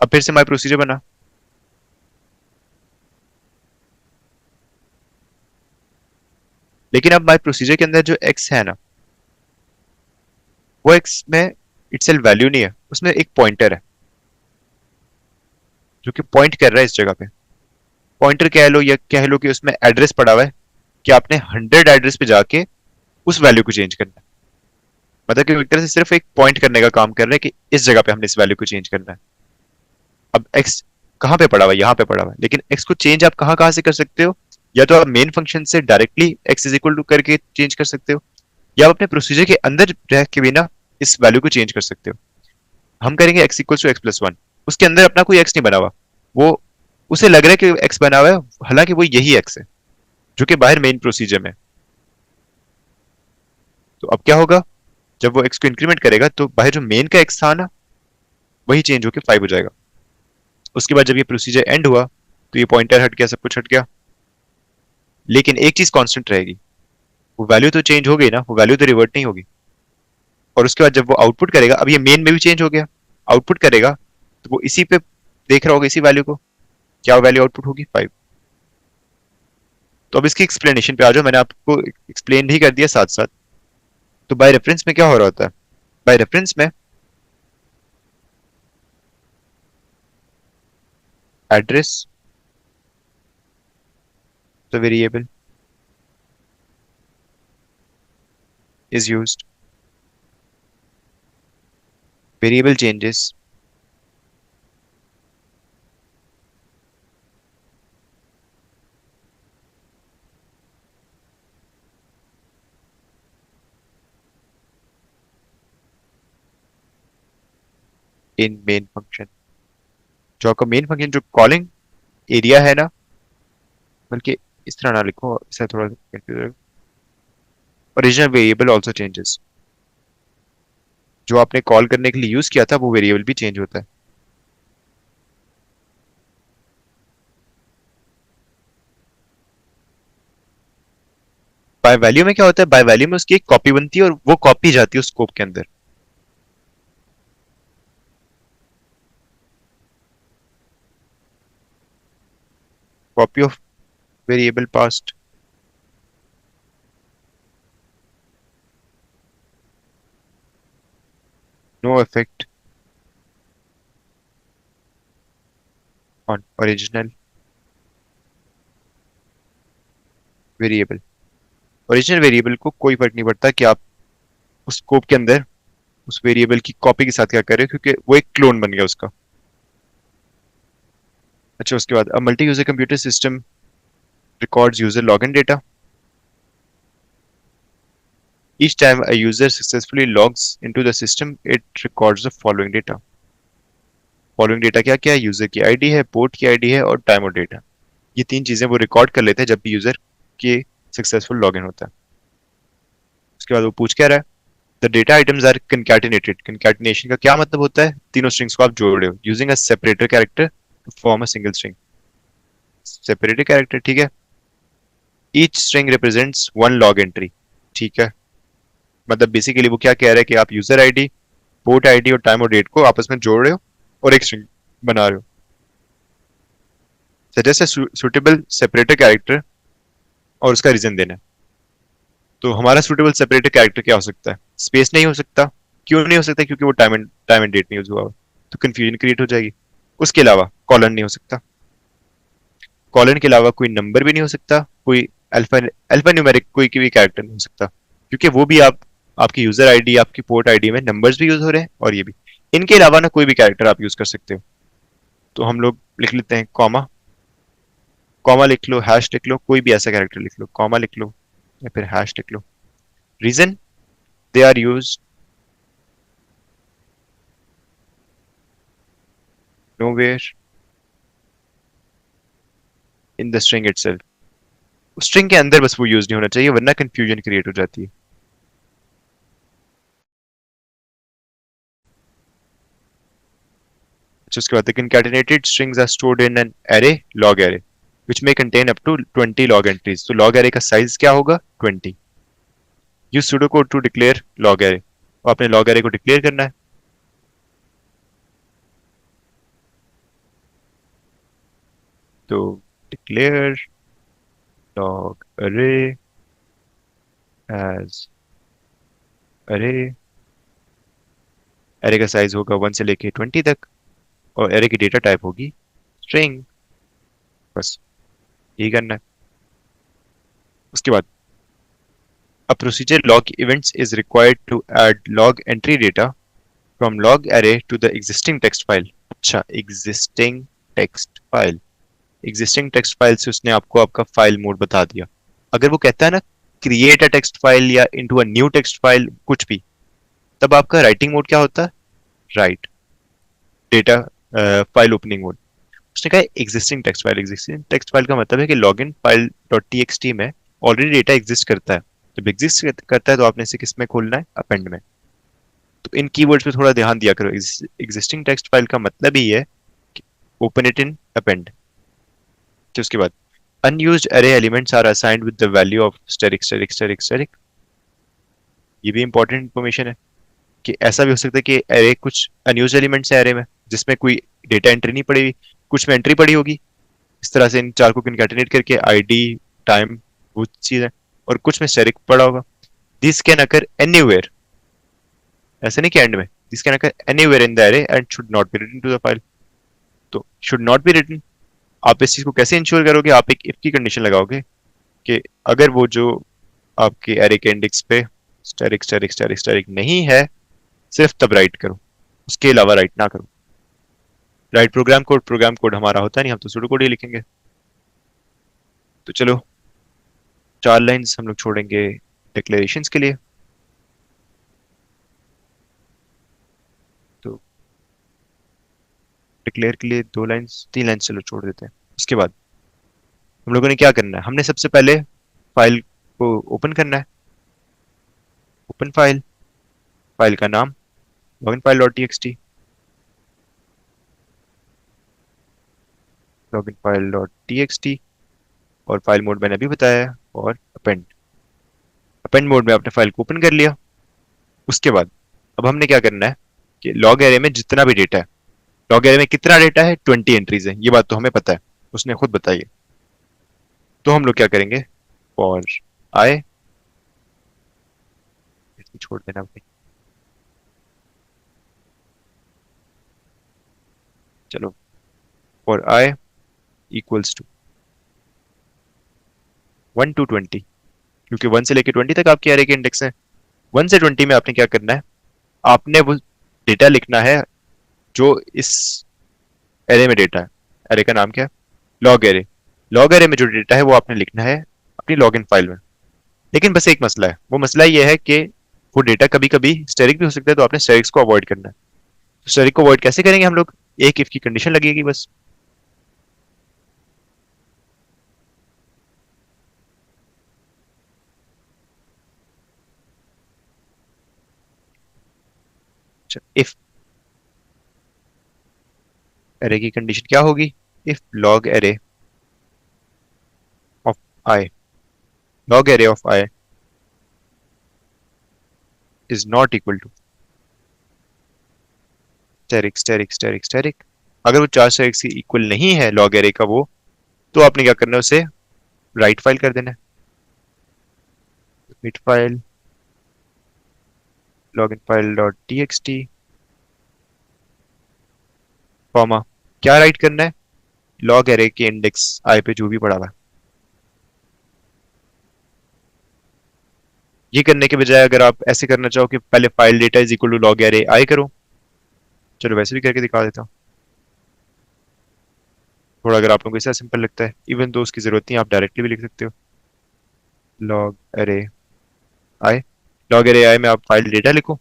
अब फिर से माय प्रोसीजर बना, लेकिन अब माय प्रोसीजर के अंदर जो एक्स है ना, वो एक्स में इटसेल्फ वैल्यू नहीं है, उसमें एक पॉइंटर है जो कि पॉइंट कर रहा है इस जगह पे। पॉइंटर कह लो या कह लो कि उसमें एड्रेस पड़ा हुआ है, कि आपने 100 एड्रेस पे जाके उस वैल्यू को चेंज करना है। मतलब कि एक तरह से सिर्फ एक पॉइंट करने का काम कर रहे हैं कि इस जगह पे हमने इस वैल्यू को चेंज करना है। अब एक्स कहाँ पे पड़ा हुआ है, यहाँ पे पड़ा हुआ है, लेकिन एक्स को चेंज आप कहाँ कहाँ से कर सकते हो, या तो आप मेन फंक्शन से directly X is equal to करके चेंज कर सकते हो, या आप अपने प्रोसीजर के अंदर रह के भी ना इस वैल्यू को चेंज कर सकते हो। हम करेंगे X equal to X plus one, उसके अंदर अपना कोई एक्स नहीं बना हुआ, वो उसे लग रहा है कि एक्स बना हुआ है, हालांकि वो यही एक्स है जो कि बाहर मेन प्रोसीजर में। तो अब क्या होगा, जब वो एक्स को इंक्रीमेंट करेगा तो बाहर जो मेन का एक्स था ना, वही चेंज होकर 5 हो जाएगा। उसके बाद जब ये प्रोसीजर एंड हुआ तो ये पॉइंटर हट गया, सब कुछ हट गया, लेकिन एक चीज कांस्टेंट रहेगी, वो वैल्यू तो चेंज हो गई ना, वो वैल्यू तो रिवर्ट नहीं होगी। और उसके बाद जब वो आउटपुट करेगा, अब ये मेन में भी चेंज हो गया, आउटपुट करेगा तो वो इसी पे देख रहा होगा, इसी वैल्यू को, क्या वैल्यू आउटपुट होगी 5। तो अब इसकी एक्सप्लेनेशन पे आ जाओ, मैंने आपको एक्सप्लेन भी कर दिया साथ साथ। तो बाय रेफरेंस में क्या हो रहा होता है, बाय रेफरेंस में address the variable is used, variable changes in main function। जो आपका मेन फंक्शन जो कॉलिंग एरिया है ना, बल्कि इस तरह ना लिखो, इससे थोड़ा confuse, original variable also changes, जो आपने कॉल करने के लिए यूज किया था वो वेरिएबल भी चेंज होता है। बाय वैल्यू में क्या होता है, बाय वैल्यू में उसकी एक कॉपी बनती है और वो कॉपी जाती है उस स्कोप के अंदर। Copy of variable passed, no effect on original variable. Original variable को कोई फर्क नहीं पड़ता कि आप उस स्कोप के अंदर उस वेरिएबल की कॉपी के साथ क्या कर रहे हो, क्योंकि वो एक क्लोन बन गया उसका। अच्छा, उसके बाद a multi user computer system records user login data. Each time a user successfully logs into the system, it records the following data. Following data क्या क्या है, यूजर की आईडी है, पोर्ट की आईडी है और टाइम और डेट है। ये तीन चीजें वो रिकॉर्ड कर लेते हैं जब भी यूजर के सक्सेसफुल लॉगिन होता है। उसके बाद वो पूछ क्या रहा है, the data items are concatenated. Concatenation का क्या मतलब होता है, तीनों स्ट्रिंग्स को आप जोड़ रहे हो using a separator character to form a single string. Separator character, ठीक है। Each string represents one log entry, ठीक है। मतलब बेसिकली वो क्या कह रहा है कि आप यूजर आईडी, पोर्ट आईडी और टाइम और डेट को आपस में जोड़ रहे हो और एक स्ट्रिंग बना रहे हो। सजेस्ट सुटेबल सेपरेटर कैरेक्टर और उसका रीजन देना है। तो हमारा सुटेबल सेपरेटर कैरेक्टर क्या हो सकता है, स्पेस नहीं हो सकता। क्यों नहीं हो सकता, क्योंकि वो टाइम एंड डेट नहीं यूज हुआ हो, तो कंफ्यूजन क्रिएट हो जाएगी। उसके अलावा कॉलन नहीं हो सकता, कॉलन के अलावा कोई नंबर भी नहीं हो सकता, कोई अल्फा अल्फा न्यूमेरिक कोई भी कैरेक्टर नहीं हो सकता, क्योंकि वो भी आप आपकी यूजर आईडी आपकी पोर्ट आईडी में नंबर्स भी यूज हो रहे हैं और ये भी। इनके अलावा ना कोई भी कैरेक्टर आप यूज कर सकते हो। तो हम लोग लिख लेते हैं कॉमा, कॉमा लिख लो, हैश लिख लो, कोई भी ऐसा कैरेक्टर लिख लो, कॉमा लिख लो या फिर हैश लिख लो। Reason, they are used nowhere in the string itself. String के अंदर बस वो यूज नहीं होना चाहिए, वरना कंफ्यूजन क्रिएट हो जाती है। अच्छा, उसके बाद concatenated strings are stored in an array, log array, which may contain up to 20 log entries। तो log array का साइज क्या होगा? 20। Use pseudocode to declare log array। और आपने log array को डिक्लेयर करना है। तो declare log array as array। array का साइज होगा 1 से लेके 20 तक, और array की डेटा टाइप होगी string। बस यही करना है। उसके बाद a procedure log events is required to add log entry data from log array to the existing text file। अच्छा, existing text file, existing text file से उसने आपको आपका फाइल मोड बता दिया। अगर वो कहता है ना क्रिएट अ टेक्स्ट फाइल या into a new text file कुछ भी, तब आपका राइटिंग मोड क्या होता है? Right data file opening mode. उसने कहा existing text file. Existing text file का मतलब है कि login file dot T x T में ऑलरेडी डेटा एग्जिस्ट करता है। जब एग्जिस्ट करता है तो आपने इसे किस में खोलना है? अपेंड में। तो इन कीवर्ड्स पे थोड़ा ध्यान दिया करो। एग्जिस्टिंग टेक्स्ट फाइल का मतलब ही है ओपन इट इन अपेंड। तो उसके बाद unused array elements are assigned with the value of steric steric steric steric। ये भी इंपॉर्टेंट इन्फॉर्मेशन है कि ऐसा भी हो सकता है कि array कुछ unused एलिमेंट्स है array में जिसमें कोई डेटा एंट्री नहीं पड़ी हुई, कुछ में एंट्री पड़ी होगी। इस तरह से इन चार को कंकैटिनेट करके आईडी, टाइम, वो चीज है, और कुछ में स्टेरिक पड़ा होगा। दिस कैन अकर एनीवेयर, ऐसे नहीं कि एंड में। This can occur anywhere in the array and should not be written to the file. तो शुड नॉट बी रिटन, आप इस चीज को कैसे इंश्योर करोगे? आप एक इफ की कंडीशन लगाओगे कि अगर वो जो आपके एरे के इंडेक्स पे स्टैटिक स्टैटिक स्टैटिक स्टैटिक नहीं है, सिर्फ तब राइट करो, उसके अलावा राइट ना करो। राइट प्रोग्राम कोड हमारा होता नहीं, हम तो सुडो कोड ही लिखेंगे। तो चलो 4 लाइंस हम लोग छोड़ेंगे डिक्लेरेशंस के लिए। तो डिक्लेयर के लिए 2 लाइंस 3 लाइंस चलो छोड़ देते हैं। उसके बाद हम लोगों ने क्या करना है? हमने सबसे पहले फाइल को ओपन करना है। ओपन फाइल, फाइल का नाम login file dot TXT, login file dot TXT, और फाइल मोड मैंने अभी बताया है, और अपेंड। अपेंड मोड में आपने फाइल को ओपन कर लिया। उसके बाद अब हमने क्या करना है कि लॉग एरे में जितना भी डेटा है, लॉग एरे में कितना डेटा है? 20 एंट्रीज है, ये बात तो हमें पता है, उसने खुद बताई है। तो हम लोग क्या करेंगे? फॉर आई, इसको छोड़ देना भाई। चलो, for i equals to 1 to 20, क्योंकि 1 से लेके 20 तक आपके एरे के इंडेक्स है। 1 से 20 में आपने क्या करना है? आपने वो डेटा लिखना है जो इस एरे में डेटा है। एरे का नाम क्या है? Log array. लॉग एरे में जो डेटा है वो आपने लिखना है अपनी लॉगिन फाइल में। लेकिन बस एक मसला है, वो मसला ये है कि वो डेटा कभी कभी स्टेरिक भी हो सकता है, तो आपने स्टेरिक्स को अवॉइड करना है। तो स्टेरिक को अवॉइड कैसे करेंगे हम लोग? एक इफ की कंडीशन लगेगी बस। इफ एरे की कंडीशन क्या होगी? If log array of i, log array of i is not equal to asterisk asterisk asterisk asterisk. अगर वो 4 स्टेरिक के इक्वल नहीं है लॉग एरे का वो, तो आपने क्या करना है? उसे राइट फाइल कर देना है। मिट file login file dot TXT, comma, क्या राइट करना है? लॉग एरे के इंडेक्स आई पे जो भी पड़ा हुआ है। ये करने के बजाय अगर आप ऐसे करना चाहो कि पहले file data is equal to log array i करो, चलो वैसे भी करके दिखा देता हूँ। थोड़ा अगर आप लोगों को इससे सिंपल लगता है, इवन तो उसकी जरूरत नहीं, आप डायरेक्टली भी लिख सकते हो लॉग एरे आई। लॉग एरे आई में आप फाइल डेटा लिखो,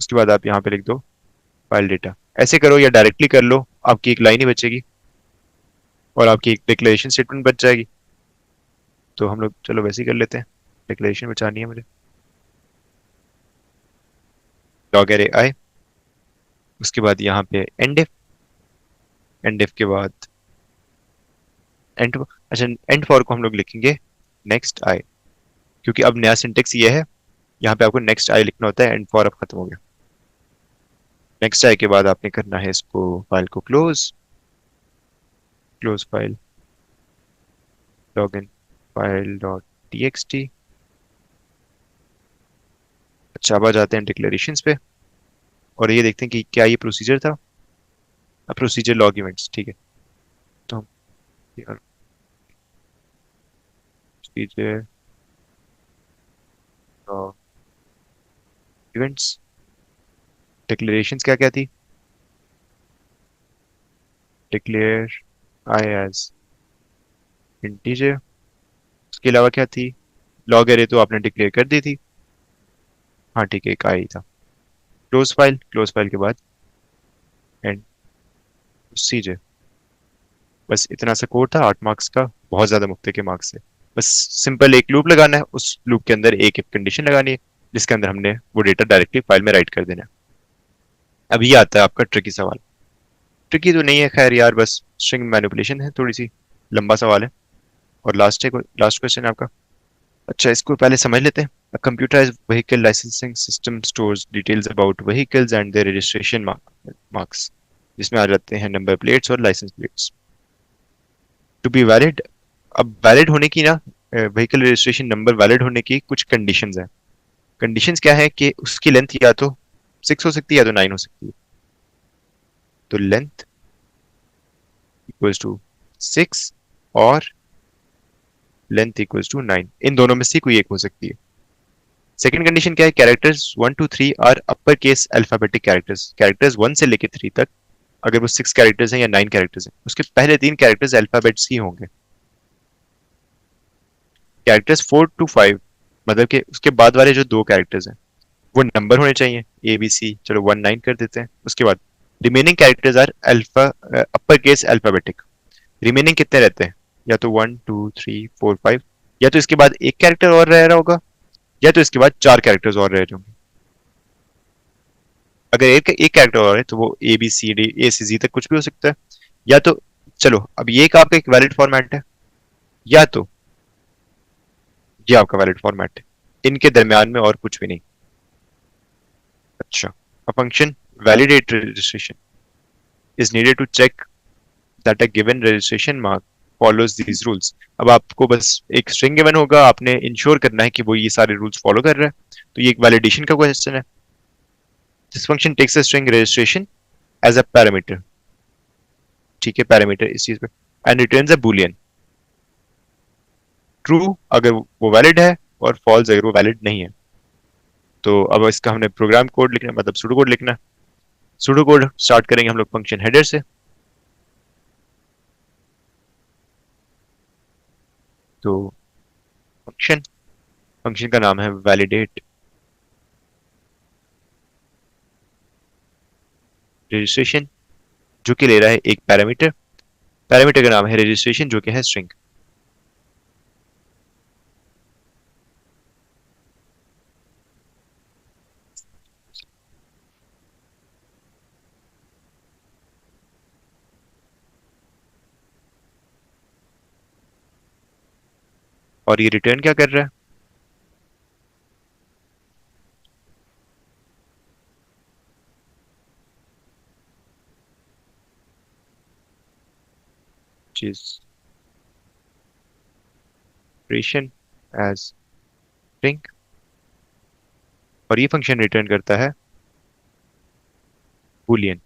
उसके बाद आप यहाँ पे लिख दो फाइल डेटा। ऐसे करो या डायरेक्टली कर लो, आपकी एक लाइन ही बचेगी और आपकी एक डिक्लेरेशन स्टेटमेंट बच जाएगी। तो हम लोग चलो वैसे ही कर लेते हैं, डिक्लेरेशन बचानी है मुझे। लॉग एरे आई, उसके बाद यहाँ पे एंड इफ, एंड इफ के बाद एंड, अच्छा एंड फॉर को हम लोग लिखेंगे नेक्स्ट आई, क्योंकि अब नया सिंटेक्स ये है, यहाँ पे आपको नेक्स्ट आई लिखना होता है, एंड फॉर अब खत्म हो गया। नेक्स्ट आई के बाद आपने करना है इसको, फाइल को close, close file, login file dot TXT. अच्छा अब आ जाते हैं डिक्लेरेशंस पे और ये देखते हैं कि क्या ये प्रोसीजर था। प्रोसीजर लॉग इवेंट्स, ठीक है। तो हम प्रोसीजर लॉग इवेंट्स, डिक्लेरेशंस क्या क्या थी, डिक्लेयर आई एज इंटीजर, उसके अलावा क्या थी, लॉग एरे तो आपने डिक्लेयर कर दी थी, हाँ ठीक है एक आई था। क्लोज फाइल, क्लोज फाइल के बाद एंड प्रोसीजर। बस इतना सा कोड था 8 मार्क्स का, बहुत ज्यादा मुक्ते के मार्क्स से। बस सिंपल एक लूप लगाना है, उस लूप के अंदर एक एक कंडीशन लगानी है, जिसके अंदर हमने वो डेटा डायरेक्टली फाइल में राइट कर देना है। अब ये आता है आपका ट्रिकी सवाल। ट्रिकी तो नहीं है खैर यार, बस स्ट्रिंग मैनिपुलेशन है, थोड़ी सी लंबा सवाल है और लास्ट है, लास्ट क्वेश्चन है आपका। अच्छा इसको पहले समझ लेते हैं। A computerized vehicle licensing system stores details about vehicles and their registration marks, जिसमें आ जाते हैं नंबर प्लेट्स और licence plates. To be valid, अब वैलिड होने की ना, व्हीकल रजिस्ट्रेशन नंबर वैलिड होने की कुछ कंडीशंस हैं। कंडीशंस क्या है कि उसकी लेंथ या तो 6 हो सकती है या तो 9 हो सकती है। तो लेंथ इक्वल्स टू 6 और लेंथ इक्वल्स टू 9, इन दोनों में से कोई एक हो सकती है। सेकंड कंडीशन क्या है, characters 1 2 3 are upper case alphabetic characters, characters 1 से लेके 3 तक, अगर वो 6 कैरेक्टर्स हैं या 9 कैरेक्टर्स हैं, उसके पहले 3 कैरेक्टर्स अल्फाबेट्स ही होंगे। कैरेक्टर्स 4 to 5, मतलब कि उसके बाद वाले जो दो कैरेक्टर्स हैं वो नंबर होने चाहिए, ABC, चलो 1 9 कर देते हैं। उसके बाद remaining characters are alpha, upper case alphabetic. Remaining कितने रहते हैं, या तो 1 2 3 4 5, या तो इसके बाद एक कैरेक्टर और रह रहा होगा, या तो इसके बाद 4 कैरेक्टर्स और रह रहे होंगे। अगर एक एक कैरेक्टर और है तो वो ABCD A से Z तक कुछ भी हो सकता है। या तो चलो अब ये एक आपका एक वैलिड फॉर्मेट है, या तो ये आपका वैलिड फॉर्मेट है, इनके दरमियान में और कुछ भी नहीं। अच्छा, a function validate registration is needed to check that a given registration mark follows these rules। अब आपको बस एक स्ट्रिंग गिवन होगा, आपने इंश्योर करना है कि वो ये सारे रूल्स फॉलो कर रहा है। तो ये एक वैलिडेशन का क्वेश्चन है। This function takes a string registration as a parameter, ठीक है पैरामीटर इस चीज पे, and returns a Boolean, true अगर वो वैलिड है और फॉल्स अगर वो वैलिड नहीं है। तो अब इसका हमने प्रोग्राम कोड लिखना है, मतलब सूडो कोड लिखना है। सूडो कोड स्टार्ट करेंगे हम लोग फंक्शन हेडर से। तो फंक्शन, फंक्शन का नाम है वैलिडेट रजिस्ट्रेशन, जो कि ले रहा है एक पैरामीटर। पैरामीटर का नाम है रजिस्ट्रेशन, जो कि है स्ट्रिंग। और ये रिटर्न क्या कर रहा है, चीज रजिस्ट्रेशन एज स्ट्रिंग, और ये फंक्शन रिटर्न करता है बूलियन।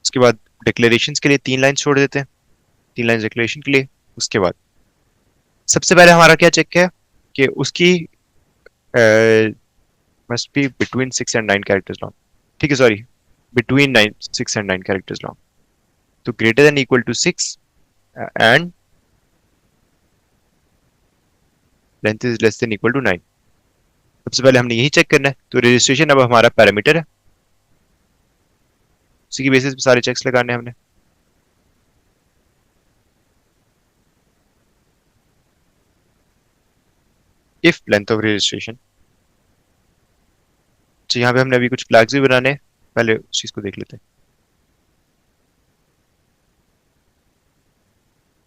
उसके बाद डिक्लेरेशन के लिए 3 लाइन छोड़ देते हैं, 3 लाइन डिक्लेरेशन के लिए। उसके बाद सबसे पहले हमारा क्या चेक है कि उसकी must be between 6 and 9 characters long. ठीक है, sorry, between 6 and 9 characters long. तो greater than equal to 6 and length is less than equal to 9। सबसे पहले हमने यही चेक करना है। तो रजिस्ट्रेशन अब हमारा पैरामीटर है, उसी की बेसिस पे सारे चेक्स लगाने हैं हमने। इफ लेंथ ऑफ रजिस्ट्रेशन, तो यहाँ पे हमने अभी कुछ फ्लैग्स भी बनाने हैं, पहले उस चीज को देख लेते हैं।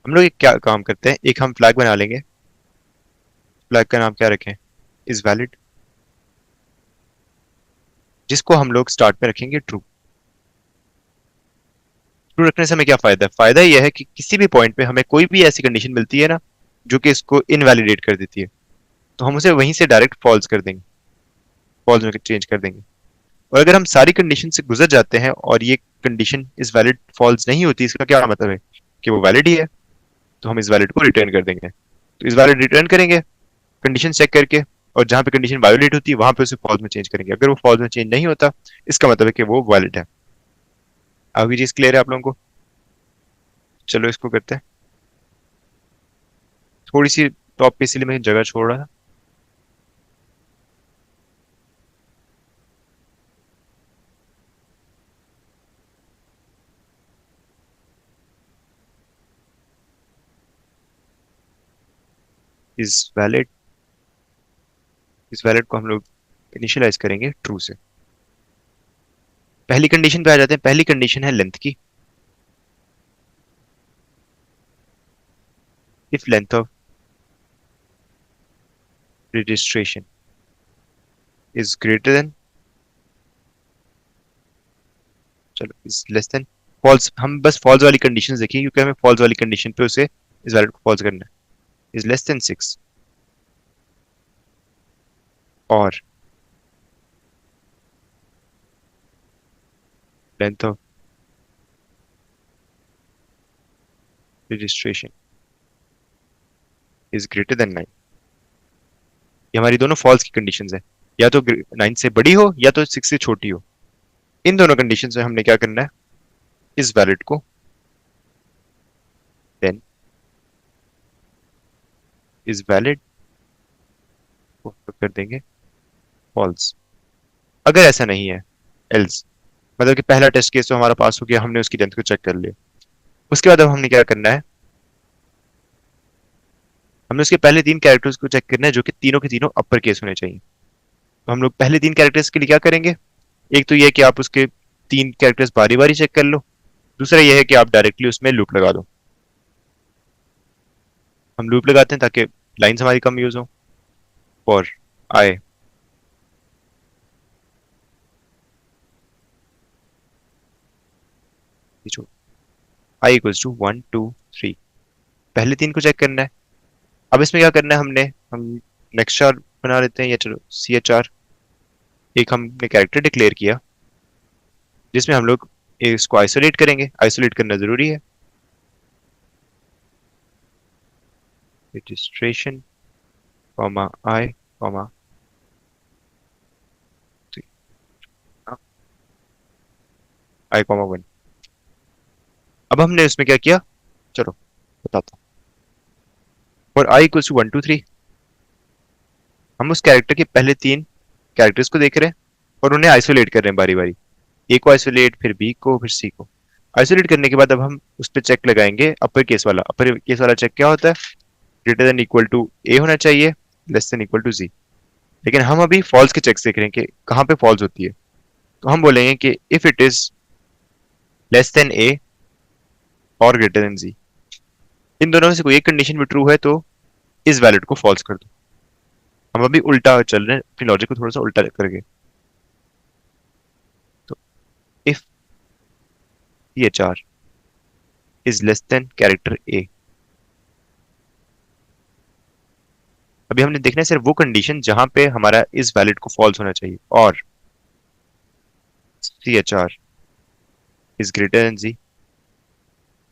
हम लोग एक क्या काम करते हैं, एक हम फ्लैग बना लेंगे। फ्लैग का नाम क्या रखें, इज वैलिड, जिसको हम लोग स्टार्ट में रखेंगे ट्रू। ट्रू रखने से हमें क्या फायदा है, फायदा यह है कि किसी भी पॉइंट पे हमें कोई भी ऐसी कंडीशन मिलती है ना जो कि इसको इनवैलिडेट कर देती है, तो हम उसे वहीं से डायरेक्ट फॉल्स कर देंगे, फॉल्स में चेंज कर देंगे। और अगर हम सारी कंडीशन से गुजर जाते हैं और ये कंडीशन इस वैलिड फॉल्स नहीं होती, इसका क्या मतलब है कि वो वैलिड ही है, तो हम इस वैलिड को रिटर्न कर देंगे। तो इस वैलिड रिटर्न करेंगे कंडीशन चेक करके, और जहां पे कंडीशन वायोलेट होती है वहां पे उसे फॉल्स में चेंज करेंगे। अगर वो फॉल्स में चेंज नहीं होता, इसका मतलब है कि वो वैलिड है। अभी चीज क्लियर है आप लोगों को? चलो इसको करते हैं। थोड़ी सी टॉप पे इसलिए मैं जगह छोड़ रहा था। इस वैलिड, इस वैलिड को हम लोग इनिशियलाइज करेंगे ट्रू से। पहली कंडीशन पे आ जाते हैं। पहली कंडीशन है लेंथ की। If length of registration is greater then, चलो इज लेस देन फॉल्स, हम बस फॉल्स वाली कंडीशन देखिए क्योंकि हमें फॉल्स वाली कंडीशन पे उसे इस वैलिड को फॉल्स करना है। इज लेस देन 6 और length of registration is greater than 9। ये हमारी दोनों फॉल्स की कंडीशंस है, या तो 9 से बड़ी हो या तो 6 से छोटी हो। इन दोनों कंडीशंस में हमने क्या करना है, इस वैलिड को देन इज वैलिड को कर देंगे फॉल्स। अगर ऐसा नहीं है, एल्स, मतलब कि पहला टेस्ट केस तो हमारा पास हो गया, हमने उसकी लेंथ को चेक कर लिया। उसके बाद अब हमने क्या करना है, हमने उसके पहले 3 कैरेक्टर्स को चेक करना है जो कि तीनों के तीनों अपर केस होने चाहिए। तो हम लोग पहले 3 कैरेक्टर्स के लिए क्या करेंगे, एक तो ये है कि आप उसके 3 कैरेक्टर्स बारी बारी चेक कर लो। दूसरा ये है कि आप डायरेक्टली उसमें लूप लगा दो। हम लूप लगाते हैं ताकि लाइंस हमारी कम यूज हो। For i, i equals to 1 2 3, पहले 3 को चेक करना है। अब इसमें क्या करना है, हम नेक्स्ट चार बना लेते हैं, या चलो CHR। एक हमने कैरेक्टर डिक्लेयर किया जिसमें हम लोग इसको आइसोलेट करेंगे, आइसोलेट करना जरूरी है। रजिस्ट्रेशन कॉमा आई कॉमा आई कॉमा 1। अब हमने इसमें क्या किया, चलो बताता हूँ। और आई इक्वल्स टू 1 2 3, हम उस कैरेक्टर के पहले 3 कैरेक्टर्स को देख रहे हैं और उन्हें आइसोलेट कर रहे हैं बारी बारी। ए को आइसोलेट, फिर बी को, फिर सी को। आइसोलेट करने के बाद अब हम उस पर चेक लगाएंगे अपर केस वाला। अपर केस वाला चेक क्या होता है, ग्रेटर देन इक्वल टू ए होना चाहिए, लेस देन इक्वल टू जी। लेकिन हम अभी फॉल्स के चेक्स देख रहे हैं कि कहाँ पे फॉल्स होती है। तो हम बोलेंगे कि if it is less than A और ग्रेटर देन जी, इन दोनों में से कोई एक कंडीशन भी ट्रू है तो इस वैलिड को फॉल्स कर दो। हम अभी उल्टा चल रहे हैं, अपनी लॉजिक को थोड़ा सा उल्टा करके। तो if CHR is less than character A, अभी हमने देखना है सिर्फ वो कंडीशन जहां पे हमारा इस वैलिड को फॉल्स होना चाहिए। और CHR इज ग्रेटर देन जी।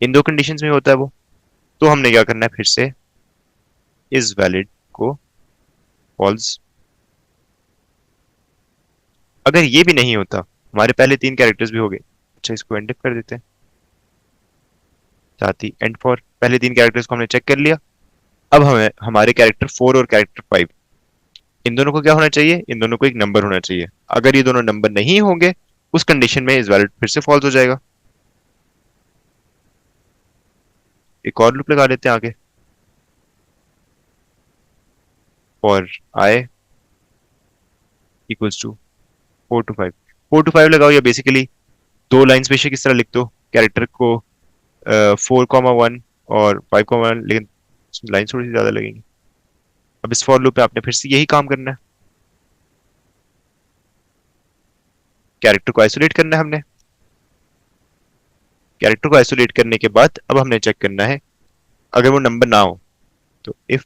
इन दो कंडीशंस में होता है वो। तो हमने क्या करना है, फिर से इज वैलिड को फॉल्स। अगर ये भी नहीं होता, हमारे पहले तीन कैरेक्टर्स भी हो गए। अच्छा, इसको एंड कर देते हैं, साथ ही एंड फॉर पहले तीन कैरेक्टर्स को हमने चेक कर लिया। अब हमें हमारे कैरेक्टर 4 और कैरेक्टर 5, इन दोनों को क्या होना चाहिए, इन दोनों को एक नंबर होना चाहिए। अगर ये दोनों नंबर नहीं होंगे, उस कंडीशन में इज वैलिड फिर से फॉल्स हो जाएगा। एक और लूप लगा लेते हैं आगे, for i equals to 4 to 5। 4 to 5 लगाओ, या बेसिकली दो लाइंस बेशक इस तरह लिख दो कैरेक्टर को, 4, 1 और 5, 1, लेकिन लाइन थोड़ी सी ज्यादा लगेंगी। अब इस फॉर लूप पे आपने फिर से यही काम करना है, कैरेक्टर को आइसोलेट करना है हमने। कैरेक्टर को आइसोलेट करने के बाद अब हमने चेक करना है, अगर वो नंबर ना हो तो इफ,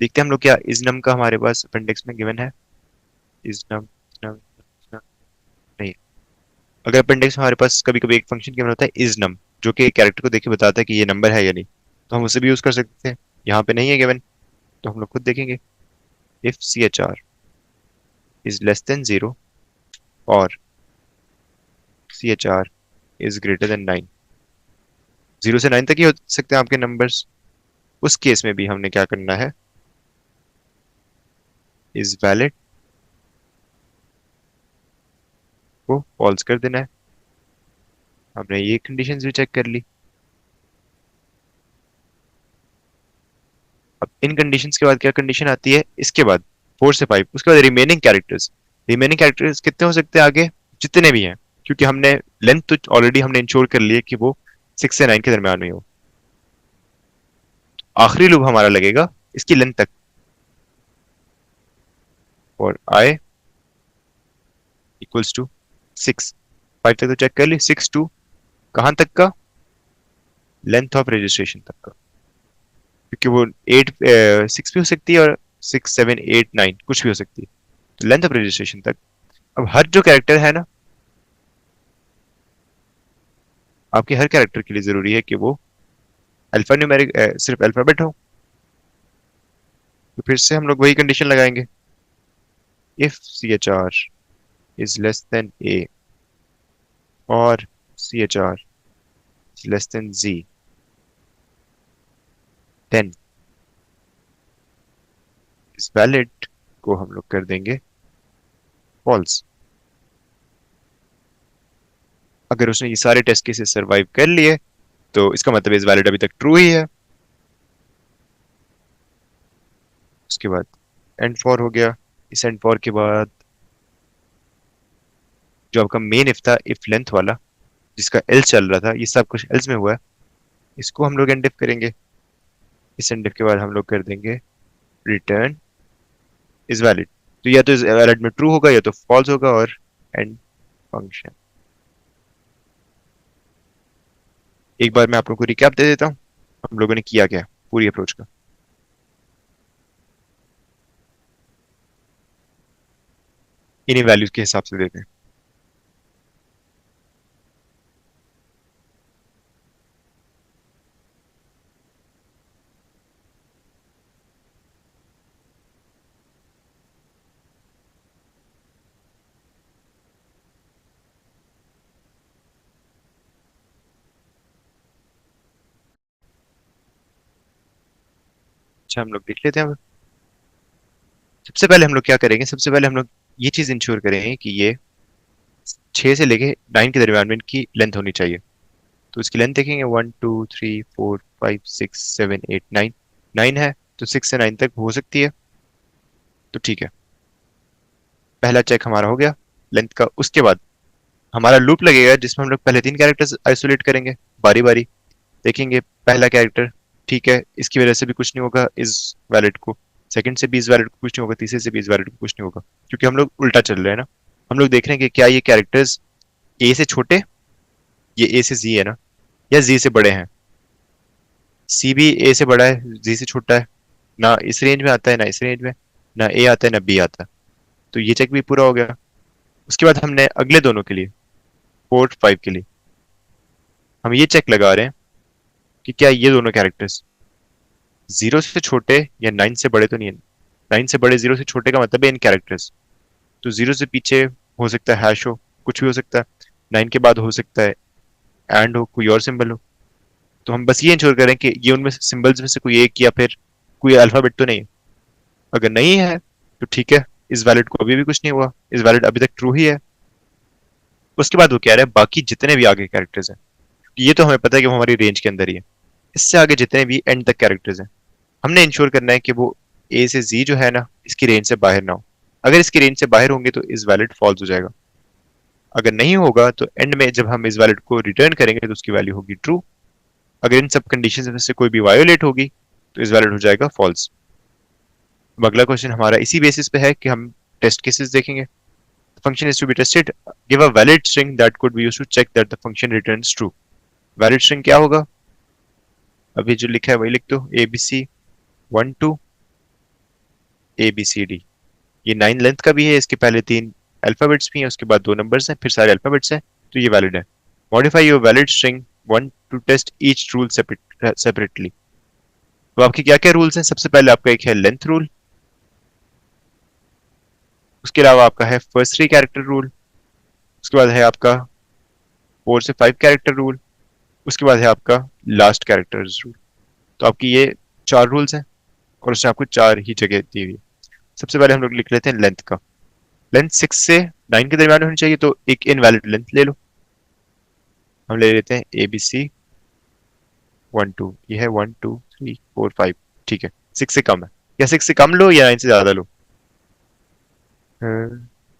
देखते हैं हम लोग क्या इस नम का हमारे पास अपेंडिक्स में गिवन है। इस नम, नम, नम नहीं। अगर अपेंडिक्स में हमारे पास कभी कभी एक फंक्शन गिवन होता है इज नम, जो कि कैरेक्टर को देख के बताता है कि ये नंबर है या नहीं, तो हम उसे भी यूज कर सकते हैं। यहाँ पे नहीं है गिवन, तो हम लोग खुद देखेंगे। If C H R is less than 0 और C H R is greater than 9, 0 से 9 तक ही हो सकते हैं आपके नंबर्स। उस केस में भी हमने क्या करना है, इज वैलिड को फॉल्स कर देना है। हमने ये कंडीशंस भी चेक कर ली। अब इन कंडीशंस के बाद क्या कंडीशन आती है, इसके बाद 4 से 5, उसके बाद रिमेनिंग कैरेक्टर्स। रिमेनिंग कैरेक्टर्स कितने हो सकते हैं आगे, जितने भी हैं, क्योंकि हमने लेंथ तो ऑलरेडी हमने इंश्योर कर ली है कि वो 6 से 9 के दरमियान में हो। आखिरी लूप हमारा लगेगा इसकी लेंथ तक, और आई इक्वल्स टू 6। 5 तक तो चेक कर ली, 6 to कहाँ तक का, लेंथ ऑफ रजिस्ट्रेशन तक का, क्योंकि वो 6 भी हो सकती है और 6, 7, 8, 9 कुछ भी हो सकती है। तो लेंथ ऑफ रजिस्ट्रेशन तक। अब हर जो कैरेक्टर है ना, आपके हर कैरेक्टर के लिए जरूरी है कि वो अल्फा न्यूमेरिक सिर्फ अल्फाबेट हो। तो फिर से हम लोग वही कंडीशन लगाएंगे, if C H R is less than A और C H R is less than G, then इस वैलिड को हम लोग कर देंगे फॉल्स। अगर उसने ये सारे टेस्ट केसेस सरवाइव कर लिए, तो इसका मतलब इस वैलिड अभी तक ट्रू ही है। उसके बाद एंड फॉर हो गया। इस एंड फॉर के बाद जो आपका मेन इफ था, इफ लेंथ वाला, जिसका एल चल रहा था, ये सब कुछ एल्स में हुआ है, इसको हम लोग एंड इफ करेंगे। इस एंड इफ के बाद हम लोग कर देंगे रिटर्न इज वैलिड। तो या तो इस वैलिड में ट्रू होगा या तो फॉल्स होगा, और एंड फंक्शन। एक बार मैं आप लोगों को रिकैप दे देता हूँ हम लोगों ने किया क्या पूरी अप्रोच का। इन्हीं वैल्यूज के हिसाब से देते हैं। अच्छा, हम लोग देख लेते हैं अब। सबसे पहले हम लोग क्या करेंगे, सबसे पहले हम लोग ये चीज इंश्योर करेंगे कि ये 6 से लेके 9 के दरमियान में इनकी लेंथ होनी चाहिए। तो इसकी लेंथ देखेंगे, 1, 2, 3, 4, 5, 6, 7, 8, 9। 9 है, तो 6 से 9 तक हो सकती है। तो ठीक है, पहला चेक हमारा हो गया लेंथ का। उसके बाद हमारा लूप लगेगा जिसमें हम लोग पहले तीन कैरेक्टर्स आइसोलेट करेंगे बारी बारी। देखेंगे पहला कैरेक्टर ठीक है, इसकी वजह से भी कुछ नहीं होगा इस वैलिड को, सेकंड से भी इस वैलिड को कुछ नहीं होगा, तीसरे से भी इस वैलिड को कुछ नहीं होगा, क्योंकि हम लोग उल्टा चल रहे हैं ना। हम लोग देख रहे हैं कि क्या ये कैरेक्टर्स ए से छोटे, ये ए से जी है ना, या जी से बड़े हैं। सी भी ए से बड़ा है, जी से छोटा है, ना इस रेंज में आता है ना इस रेंज में, ना ए आता है ना बी आता है। तो ये चेक भी पूरा हो गया। उसके बाद हमने अगले दोनों के लिए 4 5 के लिए हम ये चेक लगा रहे हैं कि क्या ये दोनों कैरेक्टर्स 0 से छोटे या 9 से बड़े तो नहीं है। 9 से बड़े, 0 से छोटे का मतलब है इन कैरेक्टर्स। तो 0 से पीछे हो सकता है हैश हो, कुछ भी हो सकता है। 9 के बाद हो सकता है एंड हो, कोई और सिंबल हो। तो हम बस ये इंश्योर करें कि ये उनमें सिंबल्स में से कोई एक या फिर कोई अल्फाबेट तो नहीं है। अगर नहीं है तो ठीक है, इस वैलिड को अभी भी कुछ नहीं हुआ, इस वैलिड अभी तक ट्रू ही है। उसके बाद वो कह रहा है बाकी जितने भी आगे कैरेक्टर्स हैं, ये तो हमें पता है कि वो हमारी रेंज के अंदर ही है। इससे आगे जितने भी एंड तक कैरेक्टर्स हैं, हमने इंश्योर करना है कि वो ए से जी जो है ना, इसकी रेंज से बाहर ना हो। अगर इसकी रेंज से बाहर होंगे तो इस वैलिड फॉल्स हो जाएगा। अगर नहीं होगा तो एंड में जब हम इस वैलिड को रिटर्न करेंगे तो उसकी वैल्यू होगी ट्रू। अगर इन सब कंडीशन में से कोई भी वायोलेट होगी तो इस वैलिड हो जाएगा फॉल्स। अब अगला क्वेश्चन हमारा इसी बेसिस पे है कि हम टेस्ट केसेस देखेंगे। Function is to be tested, give a valid string that could be used to check that the function returns true. Valid string क्या होगा? अभी जो लिखा है वही लिख दो, A B C 1 2 A B C D. ये 9 लेंथ का भी है, इसके पहले 3 अल्फाबेट्स भी हैं, उसके बाद 2 नंबर्स हैं, फिर सारे अल्फाबेट्स हैं। तो ये वैलिड है। Modify your valid string 1 to test each rule separately. तो आपके क्या क्या रूल्स हैं? सबसे पहले आपका एक है लेंथ रूल। उसके अलावा आपका है फर्स्ट 3 कैरेक्टर रूल। उसके बाद है आपका 4 से 5 कैरेक्टर रूल। उसके बाद है आपका लास्ट कैरेक्टर्स रूल। तो आपकी ये 4 रूल्स हैं और उसने आपको 4 ही जगह दी हुई है। सबसे पहले हम लोग लिख लेते हैं लेंथ का। लेंथ 6 से 9 के दरमियान होनी चाहिए, तो एक इनवैलिड लेंथ ले लो। हम ले लेते हैं ए बी सी 1 2। ये है 1 2 3 4 5। ठीक है, 6 से कम है, या 6 से कम लो या 9 से ज्यादा लो।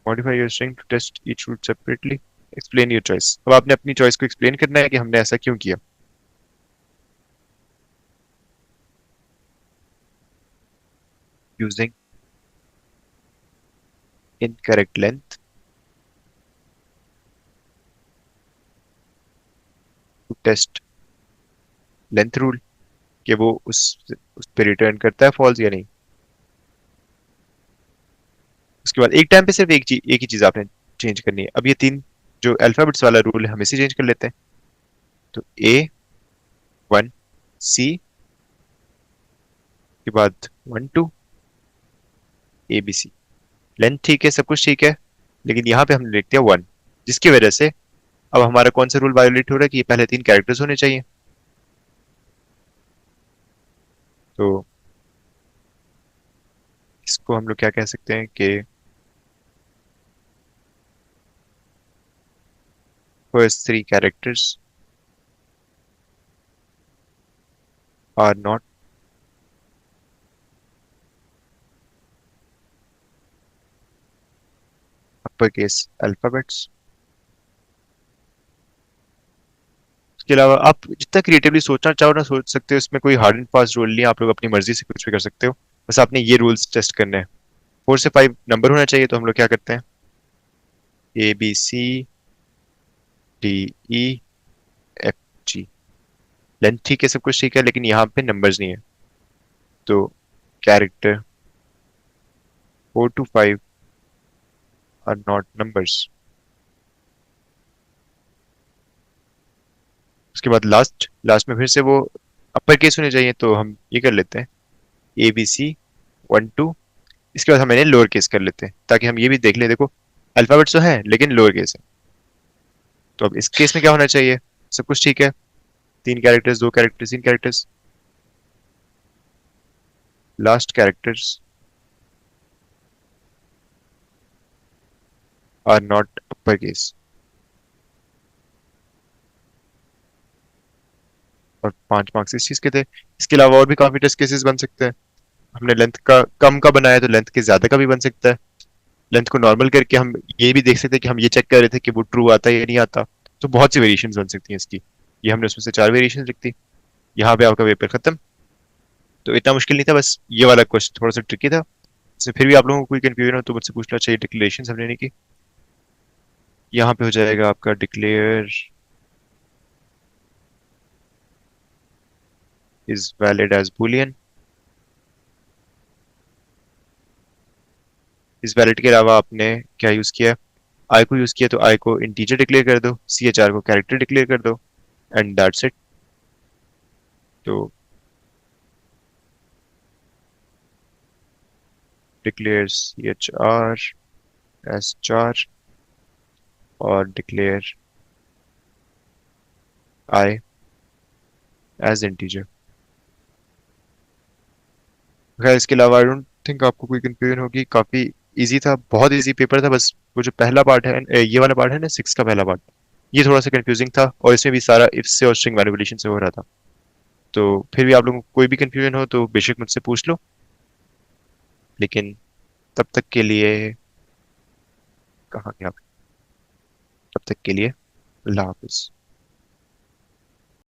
Modify your string to test each route separately, explain your choice. अब आपने अपनी चॉइस को एक्सप्लेन करना है कि हमने ऐसा क्यों किया। Using incorrect length to test length rule, कि वो उस पे रिटर्न करता है फॉल्स या नहीं। उसके बाद एक टाइम पे सिर्फ एक ही चीज आपने चेंज करनी है। अब ये 3 जो अल्फाबेट्स वाला रूल है हम इसे चेंज कर लेते हैं। तो A 1 C के बाद 1 2 ABC। लेंथ ठीक है, सब कुछ ठीक है, लेकिन यहाँ पे हमने लिख दिया 1, जिसकी वजह से अब हमारा कौन सा रूल वायोलेट हो रहा है कि ये पहले 3 कैरेक्टर्स होने चाहिए। तो इसको हम लोग क्या कह सकते हैं कि first 3 characters are not upper case alphabets. इसके अलावा आप जितना क्रिएटिवली सोचना चाहो ना सोच सकते हो, इसमें कोई हार्ड एंड फास्ट रूल नहीं है, आप लोग अपनी मर्जी से कुछ भी कर सकते हो। बस आपने ये रूल्स टेस्ट करने हैं। 4 से 5 नंबर होना चाहिए, तो हम लोग क्या करते हैं, ABCDEF G। लेंथ ठीक है, सब कुछ ठीक है, लेकिन यहाँ पे नंबर्स नहीं है। तो character 4 to 5 are not numbers. उसके बाद लास्ट लास्ट में फिर से वो अपर केस होने चाहिए, तो हम ये कर लेते हैं ABC 1 2। इसके बाद हम इन्हें लोअर केस कर लेते हैं ताकि हम ये भी देख लें, देखो अल्फाबेट्स तो है लेकिन लोअर केस है। तो अब इस केस में क्या होना चाहिए, सब कुछ ठीक है, 3 characters 2 characters 3 characters, last characters are not upper case. और 5 मार्क्स इस चीज के थे। इसके अलावा और भी काफी टेस्ट केसेस बन सकते हैं। हमने लेंथ का कम का बनाया तो लेंथ के ज्यादा का भी बन सकता है। लेंथ को नॉर्मल करके हम ये भी देख सकते हैं कि हम ये चेक कर रहे थे कि वो ट्रू आता है या नहीं आता। तो बहुत सी वेरिएशन बन सकती हैं इसकी। ये हमने उसमें से 4 वेरिएशन लिख दी। यहाँ पे आपका पेपर खत्म। तो इतना मुश्किल नहीं था, बस ये वाला क्वेश्चन थोड़ा सा ट्रिकी था। इसमें फिर भी आप लोगों को कोई कंफ्यूजन हो तो मुझसे पूछना चाहिए। डिक्लेरेशन हमने नहीं की। यहाँ पे हो जाएगा आपका declare is valid as Boolean. इस वैलिड के अलावा आपने क्या यूज किया, आई को यूज किया तो आई को इंटीजर डिक्लेयर कर दो, सी एच आर को कैरेक्टर डिक्लेयर कर दो, एंड दैट्स इट। तो declare c H r as char और डिक्लेयर आई एज इंटीजर। खैर इसके अलावा आई डोंट थिंक आपको कोई कंफ्यूजन होगी, काफी इजी था, बहुत इजी पेपर था। बस वो जो पहला पार्ट है, ये वाला पार्ट है ना, सिक्स का पहला पार्ट, ये थोड़ा सा कंफ्यूजिंग था, और इसमें भी सारा इफ से और स्ट्रिंग मैनिपुलेशन से हो रहा था। तो फिर भी आप लोगों को कोई भी कंफ्यूजन हो तो बेशक मुझसे पूछ लो, लेकिन तब तक के लिए, कहाँ गया, तब तक के लिए अल्लाह हाफिज।